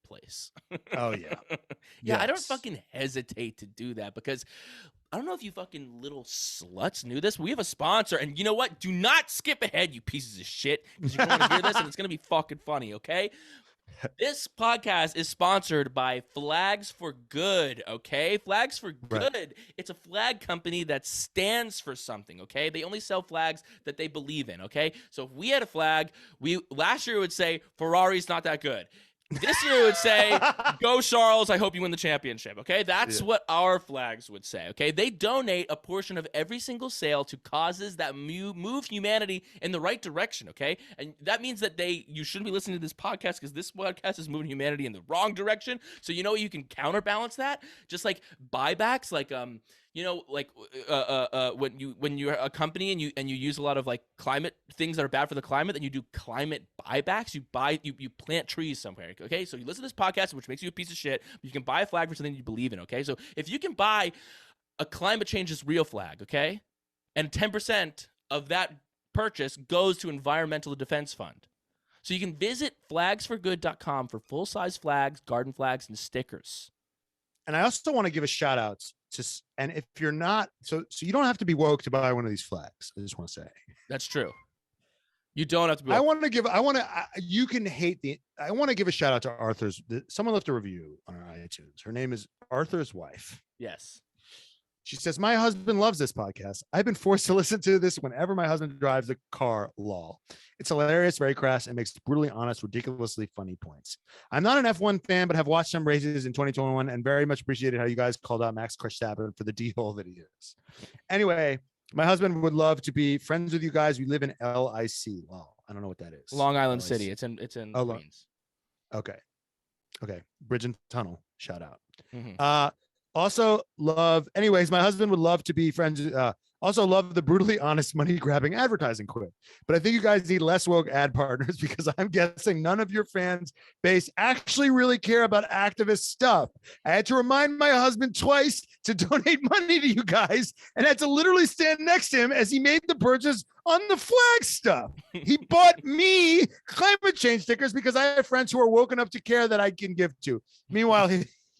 B: place.
A: Oh yeah.
B: Yeah, yes. I don't fucking hesitate to do that because I don't know if you fucking little sluts knew this. We have a sponsor, and you know what? Do not skip ahead, you pieces of shit, because you're going to hear this, and it's going to be fucking funny, okay? This podcast is sponsored by Flags for Good, okay? Flags for Good. Right. It's a flag company that stands for something, okay? They only sell flags that they believe in, okay? So if we had a flag, last year it would say, Ferrari's not that good. This year it would say, go Charles, I hope you win the championship, okay? That's what our flags would say, okay? They donate a portion of every single sale to causes that move humanity in the right direction, okay? And that means that you shouldn't be listening to this podcast because this podcast is moving humanity in the wrong direction. So you know you can counterbalance that? Just buybacks, when you're a company and you use a lot of climate things that are bad for the climate, then you do climate buybacks. You plant trees somewhere. Okay, so you listen to this podcast, which makes you a piece of shit. But you can buy a flag for something you believe in. Okay, so if you can buy a climate change is real flag, okay, and 10% of that purchase goes to Environmental Defense Fund. So you can visit flagsforgood.com for full size flags, garden flags, and stickers.
A: And I also want to give a shout out and if you're not, so you don't have to be woke to buy one of these flags. I just want to say
B: that's true. You don't have to be.
A: I want to you can hate I want to give a shout out to Arthur's. Someone left a review on our iTunes. Her name is Arthur's wife.
B: Yes.
A: She says, my husband loves this podcast. I've been forced to listen to this whenever my husband drives a car, lol. It's hilarious, very crass, and makes brutally honest, ridiculously funny points. I'm not an F1 fan, but have watched some races in 2021 and very much appreciated how you guys called out Max Verstappen for the D-hole that he is. Anyway, my husband would love to be friends with you guys. We live in LIC. Well, I don't know what that is.
B: Long Island
A: LIC.
B: City. It's in Queens.
A: Okay. Bridge and Tunnel. Shout out.
B: Mm-hmm.
A: Also love, anyways, my husband would love to be friends. Also love the brutally honest money grabbing advertising quip. But I think you guys need less woke ad partners because I'm guessing none of your fans base actually really care about activist stuff. I had to remind my husband twice to donate money to you guys and had to literally stand next to him as he made the purchase on the flag stuff. He bought me climate change stickers because I have friends who are woke enough to care that I can give to. Meanwhile,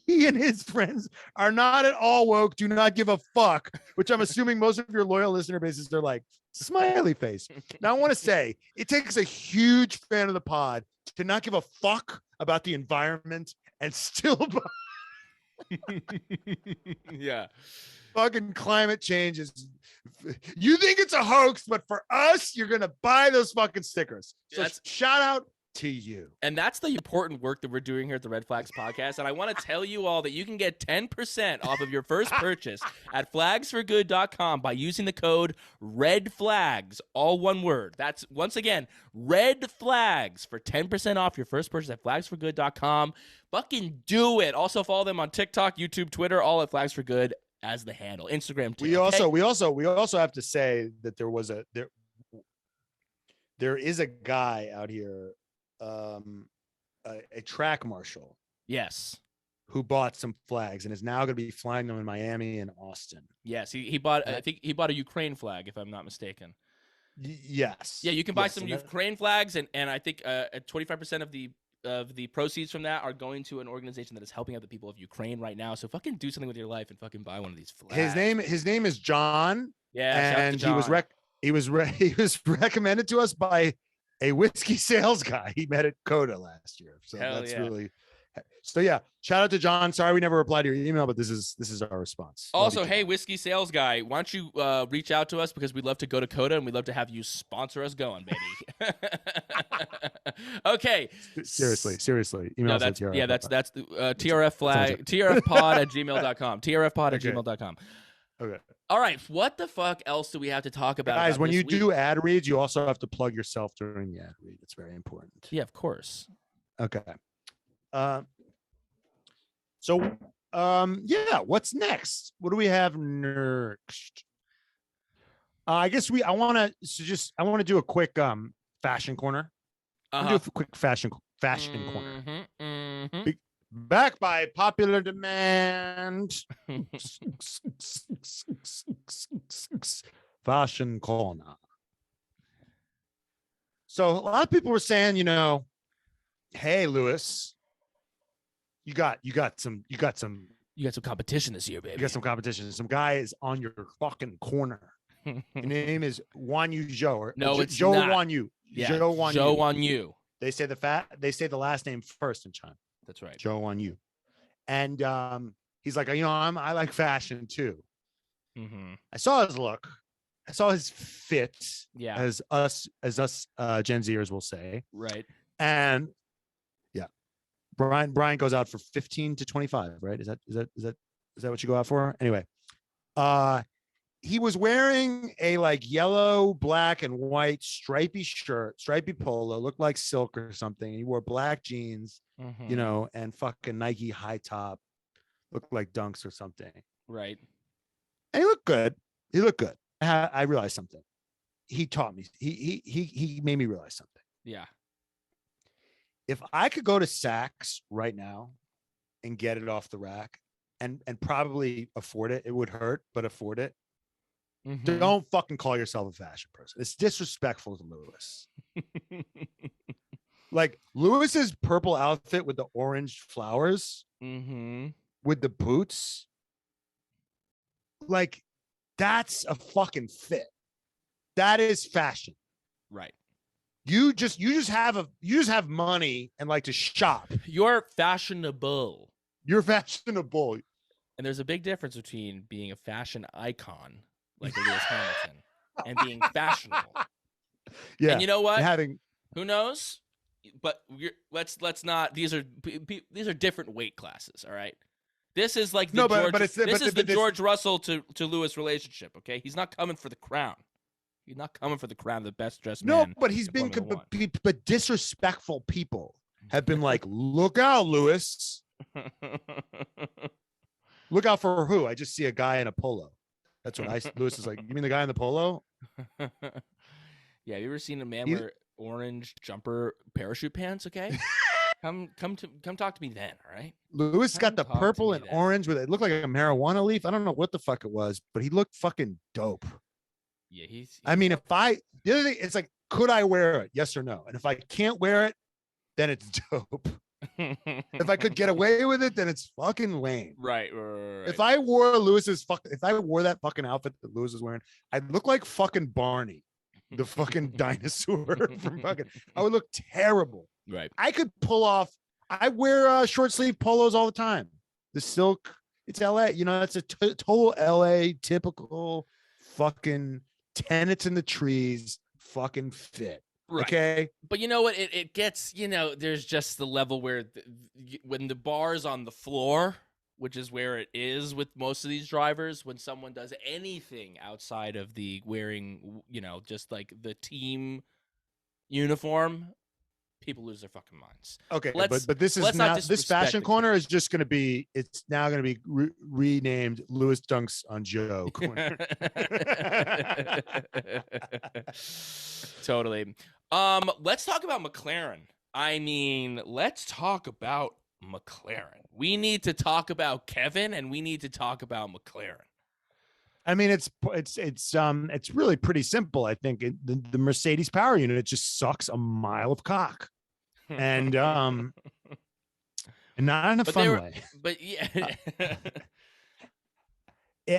A: he and his friends are not at all woke, do not give a fuck, which I'm assuming most of your loyal listener bases are like, smiley face. Now, I want to say it takes a huge fan of the pod to not give a fuck about the environment and still
B: Yeah.
A: Fucking climate change is, you think it's a hoax, but for us, you're going to buy those fucking stickers. So shout out to you.
B: And that's the important work that we're doing here at the Red Flags podcast. And I want to tell you all that you can get 10% off of your first purchase at flagsforgood.com by using the code REDFLAGS, all one word. That's, once again, Red Flags for 10% off your first purchase at flagsforgood.com. Fucking do it. Also follow them on TikTok, YouTube, Twitter, all at Flags for Good as the handle. Instagram too.
A: We also have to say that there is a guy out here, a track marshal,
B: yes,
A: who bought some flags and is now going to be flying them in Miami and Austin.
B: Yes, he bought. I think he bought a Ukraine flag, if I'm not mistaken.
A: Yes.
B: Yeah, you can buy some Ukraine flags, and I think 25% of the proceeds from that are going to an organization that is helping out the people of Ukraine right now. So fucking do something with your life and fucking buy one of these flags.
A: His name is John.
B: Yeah,
A: and John. he was recommended to us by a whiskey sales guy he met at Coda last year. So really, so yeah, shout out to John. Sorry we never replied to your email, but this is our response.
B: Also, hey, whiskey sales guy, why don't you reach out to us, because we'd love to go to Coda and we'd love to have you sponsor us going, baby. Okay.
A: Seriously.
B: Email that's the TRF flag, trfpod@gmail.com. trfpod@gmail.com.
A: Okay.
B: All right, what the fuck else do we have to talk about?
A: Guys, when you do ad reads, you also have to plug yourself during the ad read. It's very important.
B: Yeah, of course.
A: Okay. What's next? What do we have next? I guess I want to do a quick fashion corner. Do a quick fashion corner.
B: Mm-hmm.
A: Back by popular demand. Fashion corner. So a lot of people were saying, hey, Lewis, you got some
B: competition this year, baby.
A: You got some competition. Some guy is on your fucking corner. His name is Wanyu Zhou.
B: No, it's
A: Zhou
B: not.
A: Wanyu.
B: Yeah,
A: Zhou
B: Wanyu.
A: They say the last name first in China.
B: That's right.
A: Zhou Wanyu. And he's like, I like fashion too.
B: Mm-hmm.
A: I saw his look. I saw his fit.
B: Yeah.
A: As us Gen Zers will say.
B: Right.
A: And yeah, Brian goes out for 15 to 25. Right? Is that what you go out for? Anyway, he was wearing a like yellow, black, and white stripy shirt, stripy polo, looked like silk or something. He wore black jeans, and fucking Nike high top, looked like Dunks or something.
B: Right.
A: And he looked good. I realized something. He taught me. He made me realize something.
B: Yeah.
A: If I could go to Saks right now and get it off the rack and probably afford it, it would hurt, but afford it. Mm-hmm. Don't fucking call yourself a fashion person. It's disrespectful to Lewis. Like Lewis's purple outfit with the orange flowers, with the boots. Like, that's a fucking fit. That is fashion.
B: Right.
A: You just have money and like to shop.
B: You're fashionable.
A: You're fashionable.
B: And there's a big difference between being a fashion icon like Lewis Hamilton and being fashionable.
A: Yeah.
B: And you know what?
A: Having
B: Who knows? But let's not. These are different weight classes. All right. This is like the George Russell to Lewis relationship. Okay, he's not coming for the crown. He's not coming for the crown of the best dressed man.
A: No, but he's been but disrespectful people have been like, look out, Lewis. Look out for who? I just see a guy in a polo. That's what Lewis is like. You mean the guy in the polo?
B: Yeah, have you ever seen a man wear orange jumper parachute pants? Okay. Come talk to me then, all right?
A: Lewis got the purple and orange with it looked like a marijuana leaf. I don't know what the fuck it was, but he looked fucking dope.
B: Yeah, he's
A: I mean, the other thing, it's like, could I wear it? Yes or no? And if I can't wear it, then it's dope. If I could get away with it, then it's fucking lame.
B: Right.
A: If I wore that fucking outfit that Lewis was wearing, I'd look like fucking Barney, the fucking dinosaur from fucking. I would look terrible.
B: Right.
A: I could pull off. I wear short sleeve polos all the time. The silk. It's LA. You know, that's a total LA typical fucking tenants in the trees fucking fit.
B: Right.
A: Okay.
B: But you know what? It gets, there's just the level where when the bar's on the floor, which is where it is with most of these drivers, when someone does anything outside of the wearing, just like the team uniform, people lose their fucking minds.
A: Okay, but this is not this fashion corner is just going to be. It's now going to be renamed Lewis Dunks on Joe corner.
B: Totally. Let's talk about McLaren. I mean, let's talk about McLaren. We need to talk about Kevin, and we need to talk about McLaren.
A: I mean, it's really pretty simple. I think the Mercedes power unit, it just sucks a mile of cock, and not in a fun way.
B: But yeah,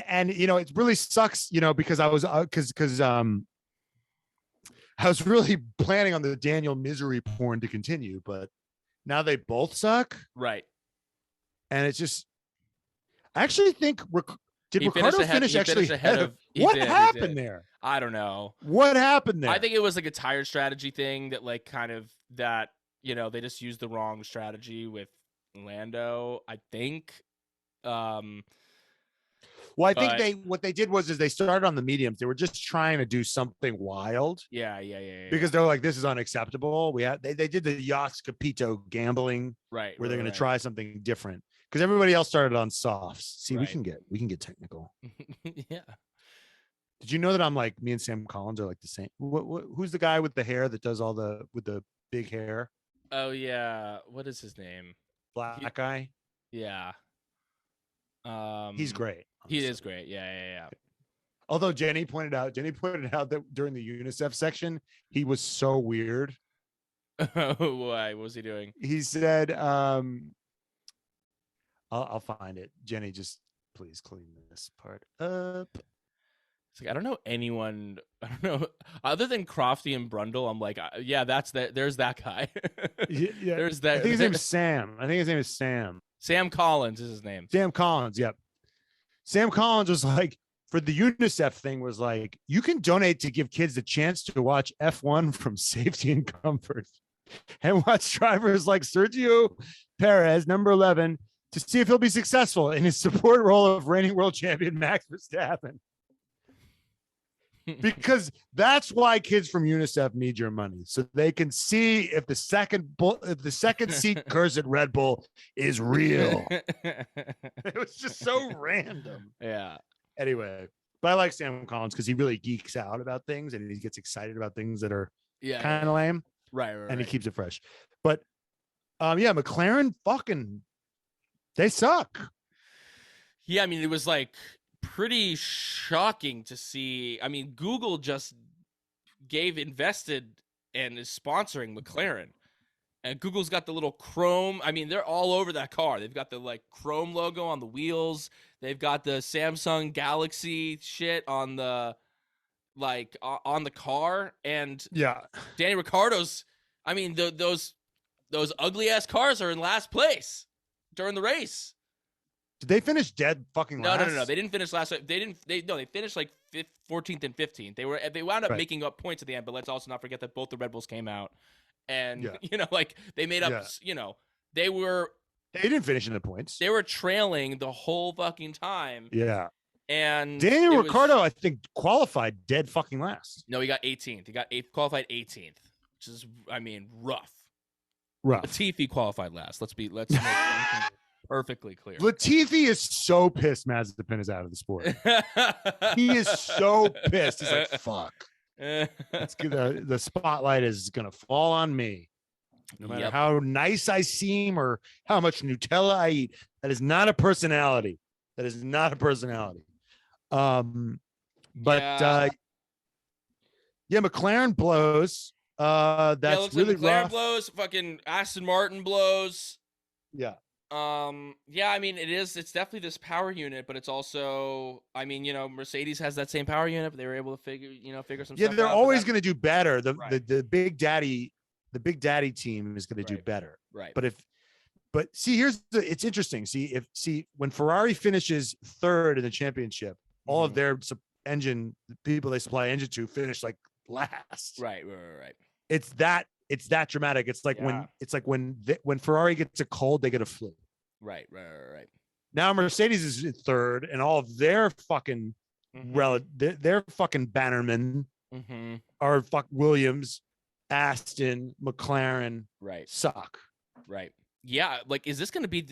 A: and it really sucks. Because I was I was really planning on the Daniel misery porn to continue, but now they both suck,
B: right?
A: And it's just, I actually think Did Ricardo finish actually ahead of? What happened there?
B: I don't know.
A: What happened there?
B: I think it was like a tire strategy thing that they just used the wrong strategy with Lando, I think.
A: Well, I think what they did was they started on the mediums. They were just trying to do something wild.
B: Yeah.
A: Because they're like, this is unacceptable. They did the Yas Capito gambling,
B: right?
A: Where they're going to try something different. Because everybody else started on softs. See,
B: right.
A: we can get technical.
B: Yeah.
A: Did you know that I'm like, me and Sam Collins are like the same? Who's the guy with the hair that does all with the big hair?
B: Oh yeah, what is his name?
A: Black guy.
B: Yeah.
A: He's great.
B: He is great. Yeah.
A: Although Jenny pointed out that during the UNICEF section, he was so weird.
B: Why? What was he doing?
A: He said, I'll find it. Jenny, just please clean this part up.
B: It's like, I don't know anyone. I don't know other than Crofty and Brundle. I'm like, yeah, there's that guy.
A: Yeah.
B: There's that.
A: I think his name is Sam.
B: Sam Collins is his name.
A: Sam Collins. Yep. Sam Collins was like, for the UNICEF thing, was like, you can donate to give kids the chance to watch F1 from safety and comfort, and watch drivers like Sergio Perez, number 11. To see if he'll be successful in his support role of reigning world champion Max Verstappen. Because that's why kids from UNICEF need your money, so they can see if the second seat cursed Red Bull is real. It was just so random.
B: Yeah.
A: Anyway, but I like Sam Collins because he really geeks out about things and he gets excited about things that are kind of lame.
B: Right.
A: And he keeps it fresh. But McLaren fucking. They suck.
B: Yeah, I mean, it was like pretty shocking to see. I mean, Google just invested and is sponsoring McLaren. And Google's got the little chrome. I mean, they're all over that car. They've got the like chrome logo on the wheels. They've got the Samsung Galaxy shit on the like on the car, and
A: Yeah.
B: Danny Ricciardo's. I mean, those ugly ass cars are in last place during the race.
A: Did they finish dead fucking
B: No,
A: last?
B: no, no, no. They didn't finish last. They finished like 14th and 15th. They wound up
A: Right.
B: making up points at the end. But let's also not forget that both the Red Bulls came out, and
A: Yeah.
B: like they made up.
A: Yeah.
B: They were
A: They didn't finish in the points.
B: they were trailing the whole fucking time.
A: Yeah.
B: And
A: Daniel Ricciardo, I think, qualified dead fucking last.
B: No, he got 18th. He got qualified 18th, which is, I mean, rough.
A: Rough.
B: Latifi qualified last. Let's make something perfectly clear.
A: Latifi is so pissed Mazepin is out of the sport. He is so pissed. He's like, fuck. The spotlight is going to fall on me. No matter how nice I seem or how much Nutella I eat. That is not a personality. That is not a personality. McLaren blows. That's
B: looks
A: really
B: like McLaren
A: rough.
B: blows. Fucking Aston Martin blows.
A: Yeah.
B: Yeah, I mean, it's definitely this power unit, but it's also, I mean, Mercedes has that same power unit, but they were able to figure some stuff out.
A: Yeah, they're always going to do better.
B: Right.
A: The big daddy team is going to do better.
B: Right.
A: But see, it's interesting. See, when Ferrari finishes third in the championship, all of their engine, the people they supply engine to, finish like last.
B: Right.
A: It's that dramatic. It's like when Ferrari gets a cold, they get a flu.
B: Right.
A: Now Mercedes is third, and all of their fucking their fucking bannermen are Williams, Aston, McLaren.
B: Right.
A: Suck.
B: Right. Yeah, like, is this going to be?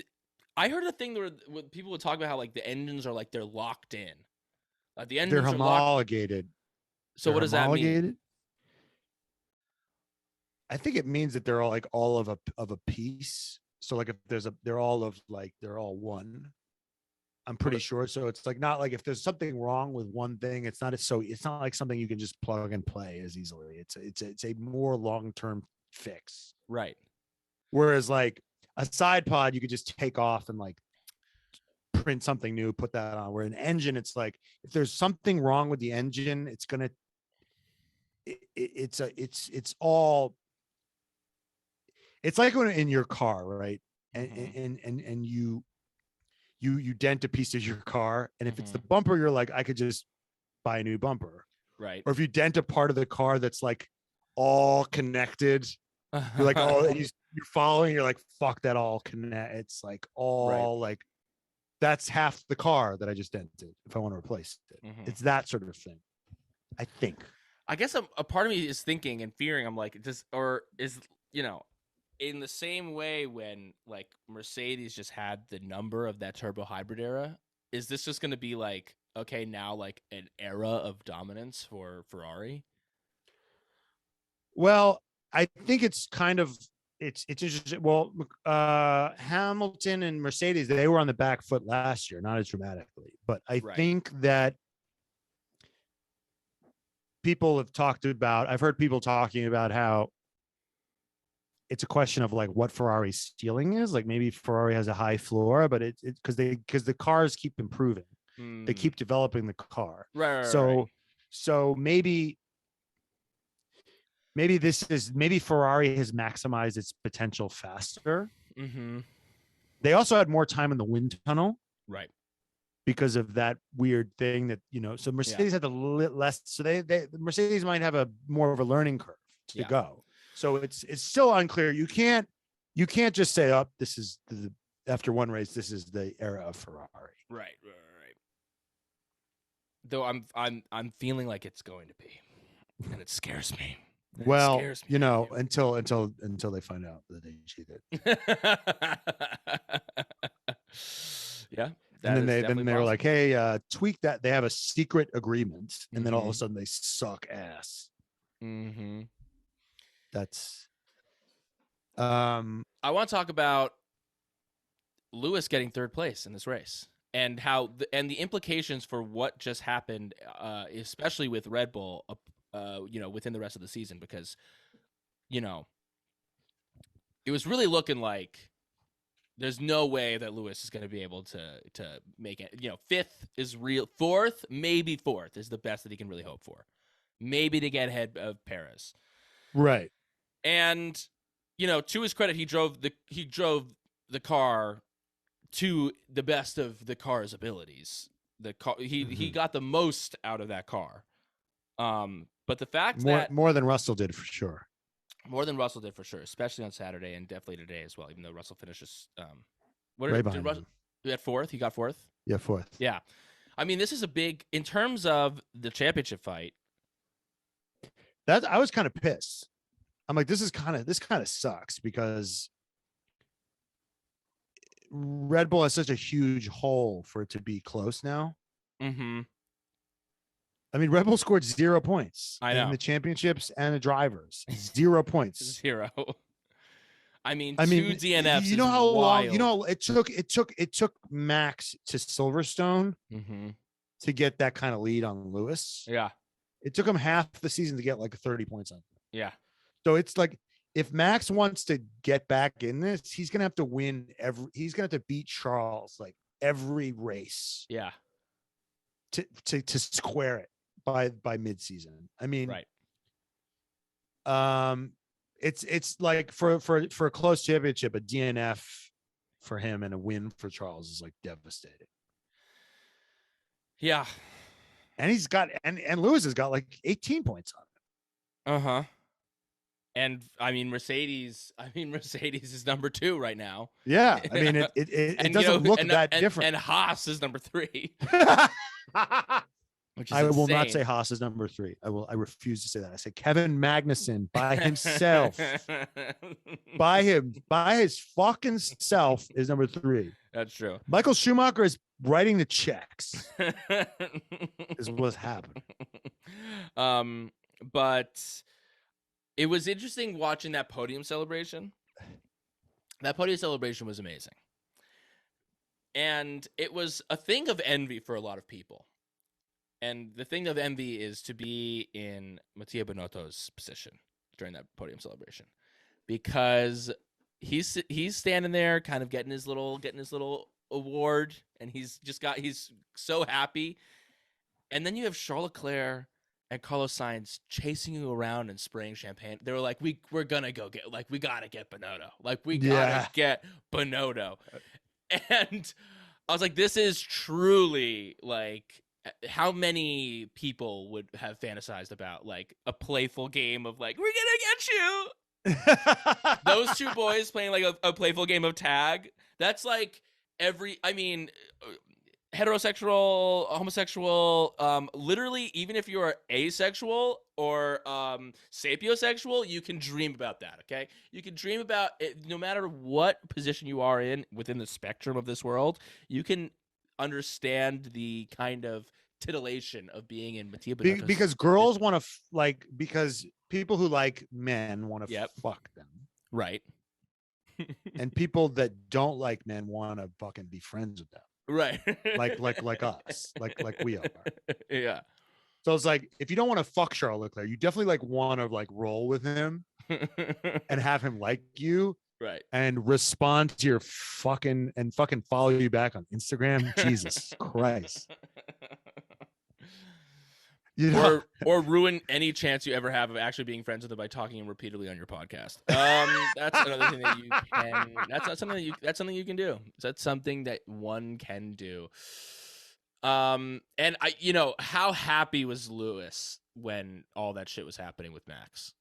B: I heard a thing where people would talk about how like the engines are like they're locked in. The engines
A: they're homologated.
B: So what does that mean?
A: I think it means that they're all of a piece. So like if they're all one. I'm pretty sure. So it's like not like if there's something wrong with one thing, it's not like something you can just plug and play as easily. It's a more long-term fix.
B: Right.
A: Whereas like a side pod, you could just take off and like print something new, put that on. Where an engine, it's like if there's something wrong with the engine, it's gonna. It's like when in your car, right? And you dent a piece of your car, and if it's the bumper, you're like, I could just buy a new bumper,
B: right?
A: Or if you dent a part of the car that's like all connected, you're like, oh, and you're following, you're like, fuck that, all connect. It's like all like that's half the car that I just dented. If I want to replace it, it's that sort of thing. I think.
B: I guess a part of me is thinking and fearing. I'm like, in the same way when like Mercedes just had the number of that turbo hybrid era, is this just going to be like, okay, now like an era of dominance for Ferrari?
A: Well, I think it's kind of it's interesting. Well, Hamilton and Mercedes, they were on the back foot last year, not as dramatically, but I think that people have talked about. I've heard people talking about how it's a question of like what Ferrari's ceiling is. Like maybe Ferrari has a high floor, but it's because the cars keep improving. They keep developing the car.
B: Right.
A: So maybe Ferrari has maximized its potential faster. They also had more time in the wind tunnel.
B: Right.
A: Because of that weird thing that, so Mercedes had a little less. So Mercedes might have a more of a learning curve to go. So it's still unclear. You can't just say, oh, this is after one race, this is the era of Ferrari.
B: Right. Though I'm feeling like it's going to be, and it scares me.
A: Well, until they find out that they cheated.
B: Yeah.
A: And then they were like, hey, tweak that. They have a secret agreement, and then all of a sudden they suck ass. That's
B: I want to talk about Lewis getting third place in this race and how the implications for what just happened, especially with Red Bull, within the rest of the season, because it was really looking like there's no way that Lewis is going to be able to make it. Fifth is real. Fourth, maybe fourth is the best that he can really hope for. maybe to get ahead of Perez.
A: Right.
B: And to his credit, he drove the car to the best of the car's abilities. The car he got the most out of that car. But the fact that
A: more than Russell did for sure.
B: More than Russell did for sure, especially on Saturday and definitely today as well. Even though Russell finishes, did Russell? He got fourth. He got fourth.
A: Yeah, fourth.
B: Yeah, I mean, this is a big in terms of the championship fight.
A: That I was kind of pissed. I'm like, this kind of sucks because Red Bull has such a huge hole for it to be close now.
B: Mm-hmm.
A: I mean, Red Bull scored 0 points
B: in
A: the championships and the drivers. 0 points.
B: 0. I mean, 2 DNFs.
A: You know how long? You know, it took Max to Silverstone to get that kind of lead on Lewis.
B: Yeah,
A: it took him half the season to get like 30 points on him.
B: Yeah.
A: So it's like if Max wants to get back in this, he's gonna have to win he's gonna have to beat Charles like every race.
B: Yeah.
A: To square it by mid-season. I mean,
B: right.
A: It's like for a close championship, a DNF for him and a win for Charles is like devastating.
B: Yeah.
A: And he's got and Lewis has got like 18 points on him.
B: Uh-huh. And I mean Mercedes is number 2 right now.
A: Yeah. I mean it doesn't look that different.
B: And Haas is number 3. Which is
A: I will
B: insane.
A: not say Haas is number 3. I refuse to say that. I say Kevin Magnussen by himself. by his fucking self is number 3.
B: That's true.
A: Michael Schumacher is writing the checks. is what's happening.
B: But it was interesting watching that podium celebration. That podium celebration was amazing. And it was a thing of envy for a lot of people. And the thing of envy is to be in Mattia Binotto's position during that podium celebration, because he's standing there, kind of getting his little award, and he's so happy. And then you have Charles Leclerc and Carlos Sainz chasing you around and spraying champagne. They were like, we're gonna go get we gotta get Binotto, we gotta get Binotto, and I was like, this is truly like. How many people would have fantasized about like a playful game of like, we're gonna get you? Those 2 boys playing like a playful game of tag. That's like heterosexual, homosexual, literally, even if you're asexual or sapiosexual, you can dream about that, okay? You can dream about it no matter what position you are in within the spectrum of this world. You can understand the kind of titillation of being in Mattia Binotto's
A: because girls want to because people who like men want to fuck them,
B: right?
A: And people that don't like men want to fucking be friends with them,
B: right?
A: like us, like we are.
B: Yeah.
A: So it's like if you don't want to fuck Charles Leclerc, you definitely like want to like roll with him and have him like you.
B: Right.
A: And respond to your fucking follow you back on Instagram. Jesus Christ.
B: Or ruin any chance you ever have of actually being friends with them by talking him repeatedly on your podcast. That's another thing that you can. That's something you can do. That's something that one can do. And how happy was Lewis when all that shit was happening with Max?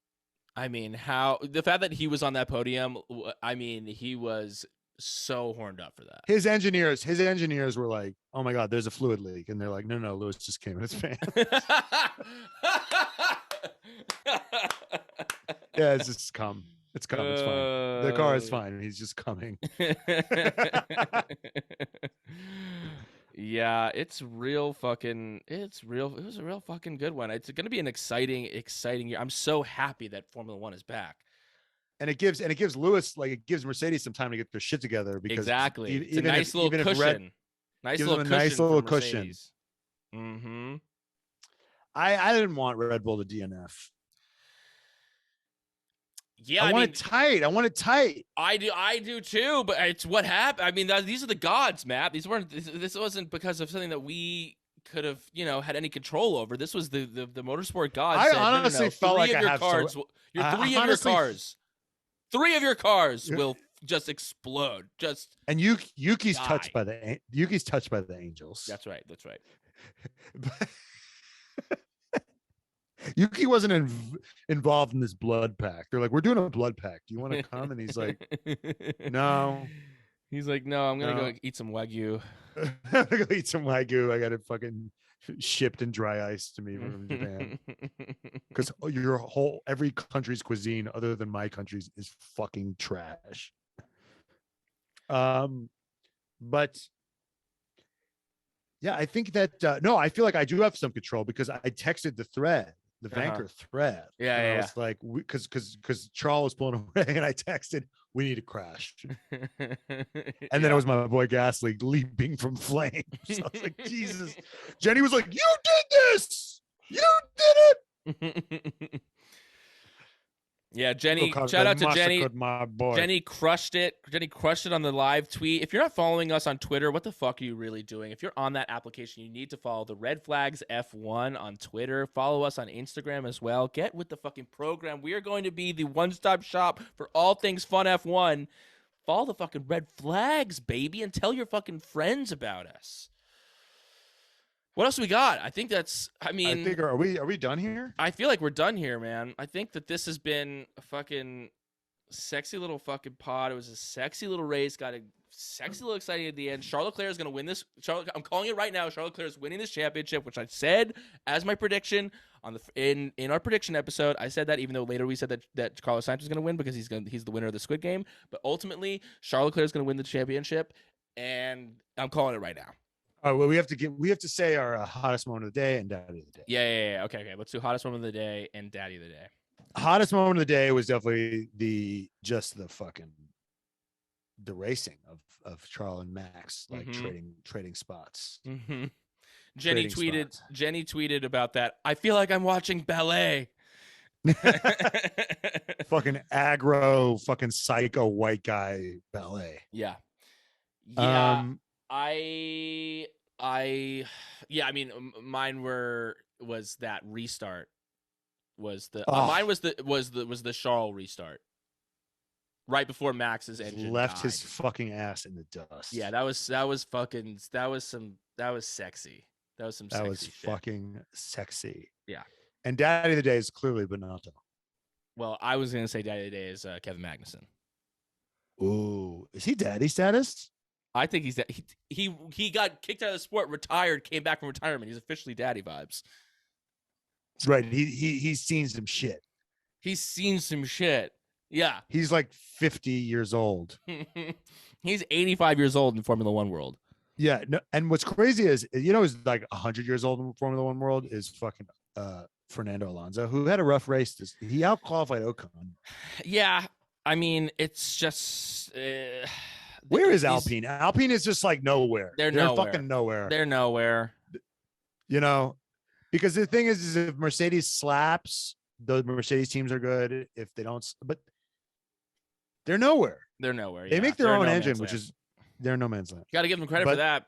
B: I mean, the fact that he was on that podium, I mean, he was so horned up for that.
A: His engineers were like, "Oh my God, there's a fluid leak," and they're like, "No, Lewis just came in his fan." Yeah, it's just come. It's come. It's fine. The car is fine. He's just coming.
B: Yeah, it was a real fucking good one. It's going to be an exciting year. I'm so happy that Formula 1 is back.
A: And it gives Lewis, it gives Mercedes some time to get their shit together, because
B: exactly. It's a nice little cushion. Nice little cushion. Mm-hmm.
A: I didn't want Red Bull to DNF.
B: Yeah,
A: I want it tight.
B: I do too, but it's what happened. I mean, these are the gods, Matt. This wasn't because of something that we could have, had any control over. This was the motorsport god
A: I
B: said,
A: honestly
B: no,
A: felt like
B: three
A: I
B: of your
A: have
B: cars, three of your cars will just explode. Just
A: and Yuki's
B: die.
A: touched by the angels.
B: That's right.
A: Yuki wasn't involved in this blood pact. They're like, we're doing a blood pact. Do you want to come? And he's like, no.
B: He's like, no, I'm gonna go eat some Wagyu.
A: I'm gonna go eat some Wagyu. I got it fucking shipped in dry ice to me from Japan. Because every country's cuisine other than my country's is fucking trash. But yeah, I think that no, I feel like I do have some control because I texted the thread, the Vanker thread.
B: Yeah.
A: I was like, because Charles was pulling away, and I texted, we need to crash. And then it was my boy Gasly leaping from flames. I was like, Jesus. Jenny was like, you did this. You did it.
B: Yeah, Jenny. Shout out to Jenny. My boy. Jenny crushed it. Jenny crushed it on the live tweet. If you're not following us on Twitter, what the fuck are you really doing? If you're on that application, you need to follow the Red Flags F1 on Twitter. Follow us on Instagram as well. Get with the fucking program. We are going to be the one-stop shop for all things fun F1. Follow the fucking Red Flags, baby, and tell your fucking friends about us. What else we got? I think are
A: we done here?
B: I feel like we're done here, man. I think that this has been a fucking sexy little fucking pod. It was a sexy little race. Got a sexy little exciting at the end. Charles Leclerc is going to win this. I'm calling it right now. Charles Leclerc is winning this championship, which I said as my prediction in our prediction episode. I said that, even though later we said that Carlos Sainz was going to win because he's the winner of the Squid Game. But ultimately, Charles Leclerc is going to win the championship, and I'm calling it right now.
A: All right, well, we have to say our hottest moment of the day and daddy of the day.
B: Yeah. Okay. Let's do hottest moment of the day and daddy of the day.
A: Hottest moment of the day was definitely the racing of Charles and Max, like trading spots.
B: Mm-hmm. Jenny tweeted about that. I feel like I'm watching ballet.
A: Fucking aggro, fucking psycho white guy ballet.
B: Yeah. Mine was that restart. Mine was the Charles restart. Right before Max's engine
A: left
B: died.
A: His fucking ass in the dust.
B: Yeah, that was sexy. That was some sexy shit.
A: Fucking sexy.
B: Yeah.
A: And daddy of the day is clearly Bonotto.
B: Well, I was gonna say daddy of the day is Kevin Magnussen.
A: Ooh, is he daddy status?
B: I think he's that. He got kicked out of the sport, retired, came back from retirement. He's officially daddy vibes.
A: That's right. He's seen some shit.
B: He's seen some shit. Yeah.
A: He's like 50 years old.
B: He's 85 years old in Formula One world.
A: Yeah. No, and what's crazy is, he's like 100 years old in Formula One world is fucking Fernando Alonso, who had a rough race. He out-qualified Ocon.
B: Yeah. I mean, it's just...
A: Where is Alpine? Alpine is just like nowhere.
B: They're
A: fucking nowhere.
B: They're nowhere.
A: Because the thing is if Mercedes slaps, the Mercedes teams are good. If they don't, but they're nowhere.
B: They're nowhere.
A: They make their own engine, which is they're no man's land.
B: You got to give them credit for that.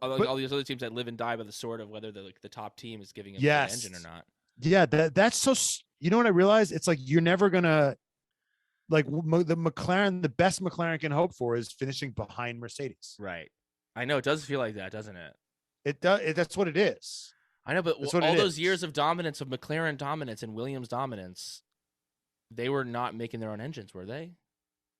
B: All these other teams that live and die by the sword of whether the top team is giving them an engine or not.
A: Yeah, that's so. You know what I realized? It's like you're never gonna. Like the McLaren, the best McLaren can hope for is finishing behind Mercedes.
B: Right. I know it does feel like that, doesn't it?
A: It does. That's what it is.
B: I know, but all those years of dominance, of McLaren dominance and Williams dominance, they were not making their own engines, were they?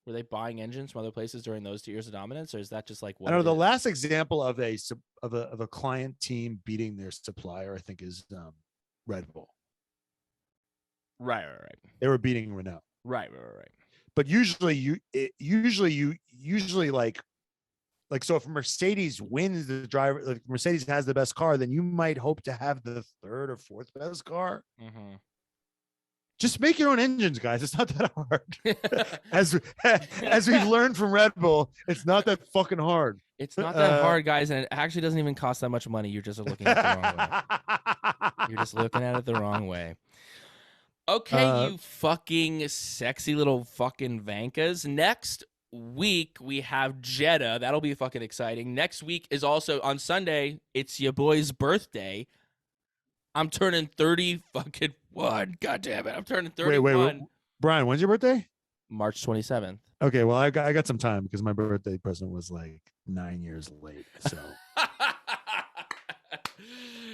B: Were they buying engines from other places during those 2 years of dominance, or is that just like what?
A: I know the last example of a client team beating their supplier, I think, is Red Bull.
B: Right.
A: They were beating Renault.
B: Right.
A: But usually like so if Mercedes wins the driver, like Mercedes has the best car, then you might hope to have the 3rd or 4th best car.
B: Mm-hmm.
A: Just make your own engines, guys. It's not that hard. as we've learned from Red Bull, it's not that fucking hard.
B: It's not that hard, guys, and it actually doesn't even cost that much money. You're just looking at it the wrong way. You're just looking at it the wrong way. Okay, you fucking sexy little fucking Vankas. Next, week we have Jeddah. That'll be fucking exciting. Next week is also on Sunday. It's your boy's birthday. I'm turning 30 fucking one. God damn it. I'm turning 31.
A: Wait. Brian, when's your birthday?
B: March 27th.
A: Okay, well, I got some time because my birthday present was like 9 years late. So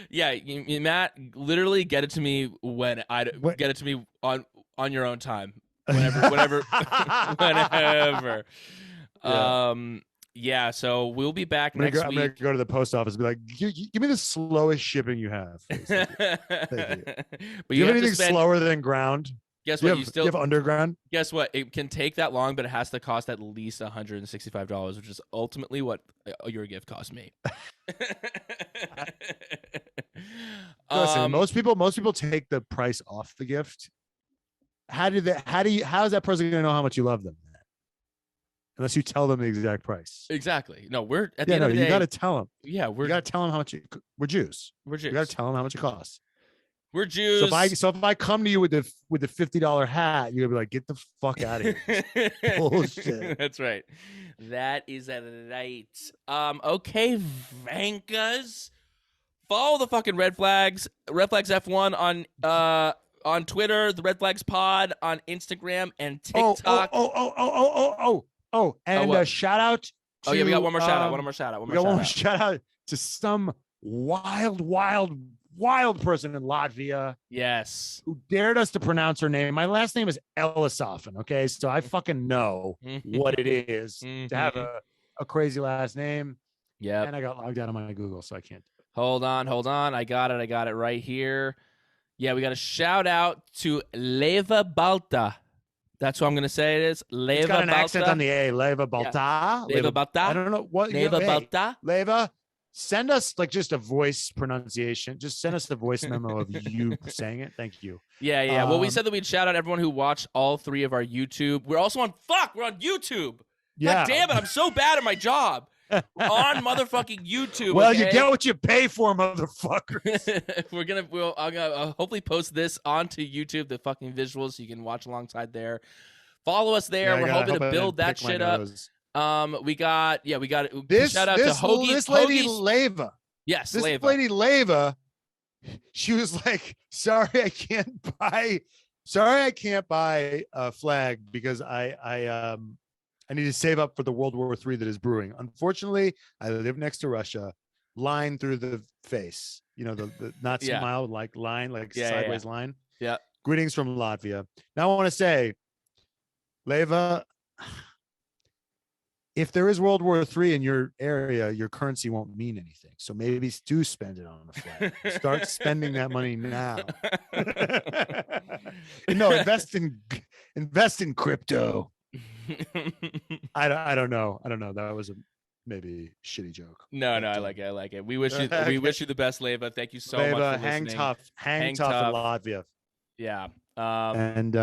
B: yeah, Matt, literally get it to me when get it to me on your own time. Whenever. Yeah, so we'll be back next week. I'm gonna
A: go to the post office and be like, give me the slowest shipping you have. Thank you.
B: But
A: you have anything slower than ground?
B: Guess what?
A: You have underground?
B: Guess what? It can take that long, but it has to cost at least $165, which is ultimately what your gift cost me.
A: Listen, most people take the price off the gift. How is that person gonna know how much you love them? Unless you tell them the exact price.
B: Exactly. No, we're at the end of the day.
A: You got to tell them.
B: Yeah,
A: you got to tell them how much. We're Jews.
B: We're Jews.
A: You got to tell them how much it costs.
B: We're Jews.
A: So if I come to you with the $50 hat, you're gonna be like, get the fuck out of here. Bullshit.
B: That's right. That is right. Okay, Vankas. Follow the fucking Red Flags. Red Flags F1 on Twitter, the Red Flags Pod on Instagram and TikTok.
A: And shout out to,
B: we got one more shout out. One more
A: shout out to some wild person in Latvia.
B: Yes.
A: Who dared us to pronounce her name. My last name is Elisofen, okay? So I fucking know what it is to have a crazy last name.
B: Yeah.
A: And I got logged out of my Google, so I can't.
B: Hold on. I got it right here. Yeah, we got a shout out to Leva Balta. That's what I'm going to say it is. Leva
A: It's got an
B: Balta.
A: accent on the A. Leva Balta.
B: Yeah. Leva Balta.
A: I don't know what.
B: Leva Balta.
A: Leva. Send us like just a voice pronunciation. Just send us the voice memo of you saying it. Thank you.
B: Yeah. Well, we said that we'd shout out everyone who watched all 3 of our YouTube. We're also on we're on YouTube.
A: Yeah.
B: God damn it. I'm so bad at my job. We're on motherfucking YouTube.
A: Well,
B: okay?
A: You get what you pay for, motherfuckers.
B: I'm gonna hopefully post this onto YouTube, the fucking visuals, so you can watch alongside there. Follow us there.
A: Yeah,
B: We're hoping to build that shit up. We got
A: this.
B: Shout out to Hoagie.
A: This lady Leva.
B: Yes,
A: this
B: Leva.
A: lady Leva. She was like, "Sorry, I can't buy a flag because I need to save up for the World War III that is brewing. Unfortunately, I live next to Russia. Line through the face. You know, the not smile like line, like sideways line.
B: Yeah.
A: Greetings from Latvia. Now I want to say, Leva, if there is World War III in your area, your currency won't mean anything. So maybe do spend it on a flag. Start spending that money now. No, invest in crypto. I don't know. That was maybe a shitty joke.
B: No, I like it. We wish you the best, Leva. Thank you so much for listening.
A: Hang tough in Latvia.
B: Yeah.
A: And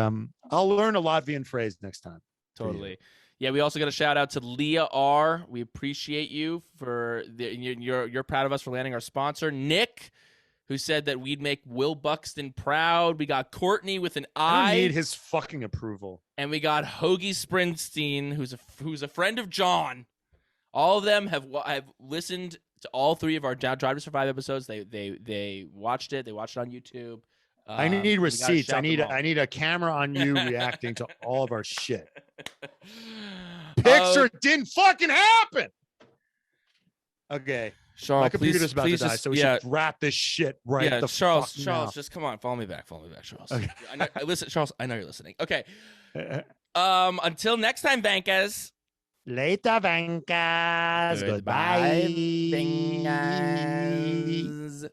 A: I'll learn a Latvian phrase next time.
B: Totally. Yeah, we also got a shout out to Leah R. We appreciate you for you're proud of us for landing our sponsor. Nick, who said that we'd make Will Buxton proud. We got Courtney with an I.
A: I need his fucking approval.
B: And we got Hoagie Springsteen, who's a friend of John. All of them have listened to all 3 of our Drive to Survive episodes. They watched it. They watched it on YouTube.
A: I need receipts. I need a camera on you reacting to all of our shit. Picture didn't fucking happen. Okay.
B: Charles,
A: my computer's about to die, so we should wrap this shit right.
B: Yeah,
A: the
B: Charles,
A: fuck now.
B: just come on, follow me back, Charles.
A: Okay.
B: Listen, Charles, I know you're listening. Okay. Until next time, Vankas.
A: Later, Vankas. Goodbye.
B: Vankas.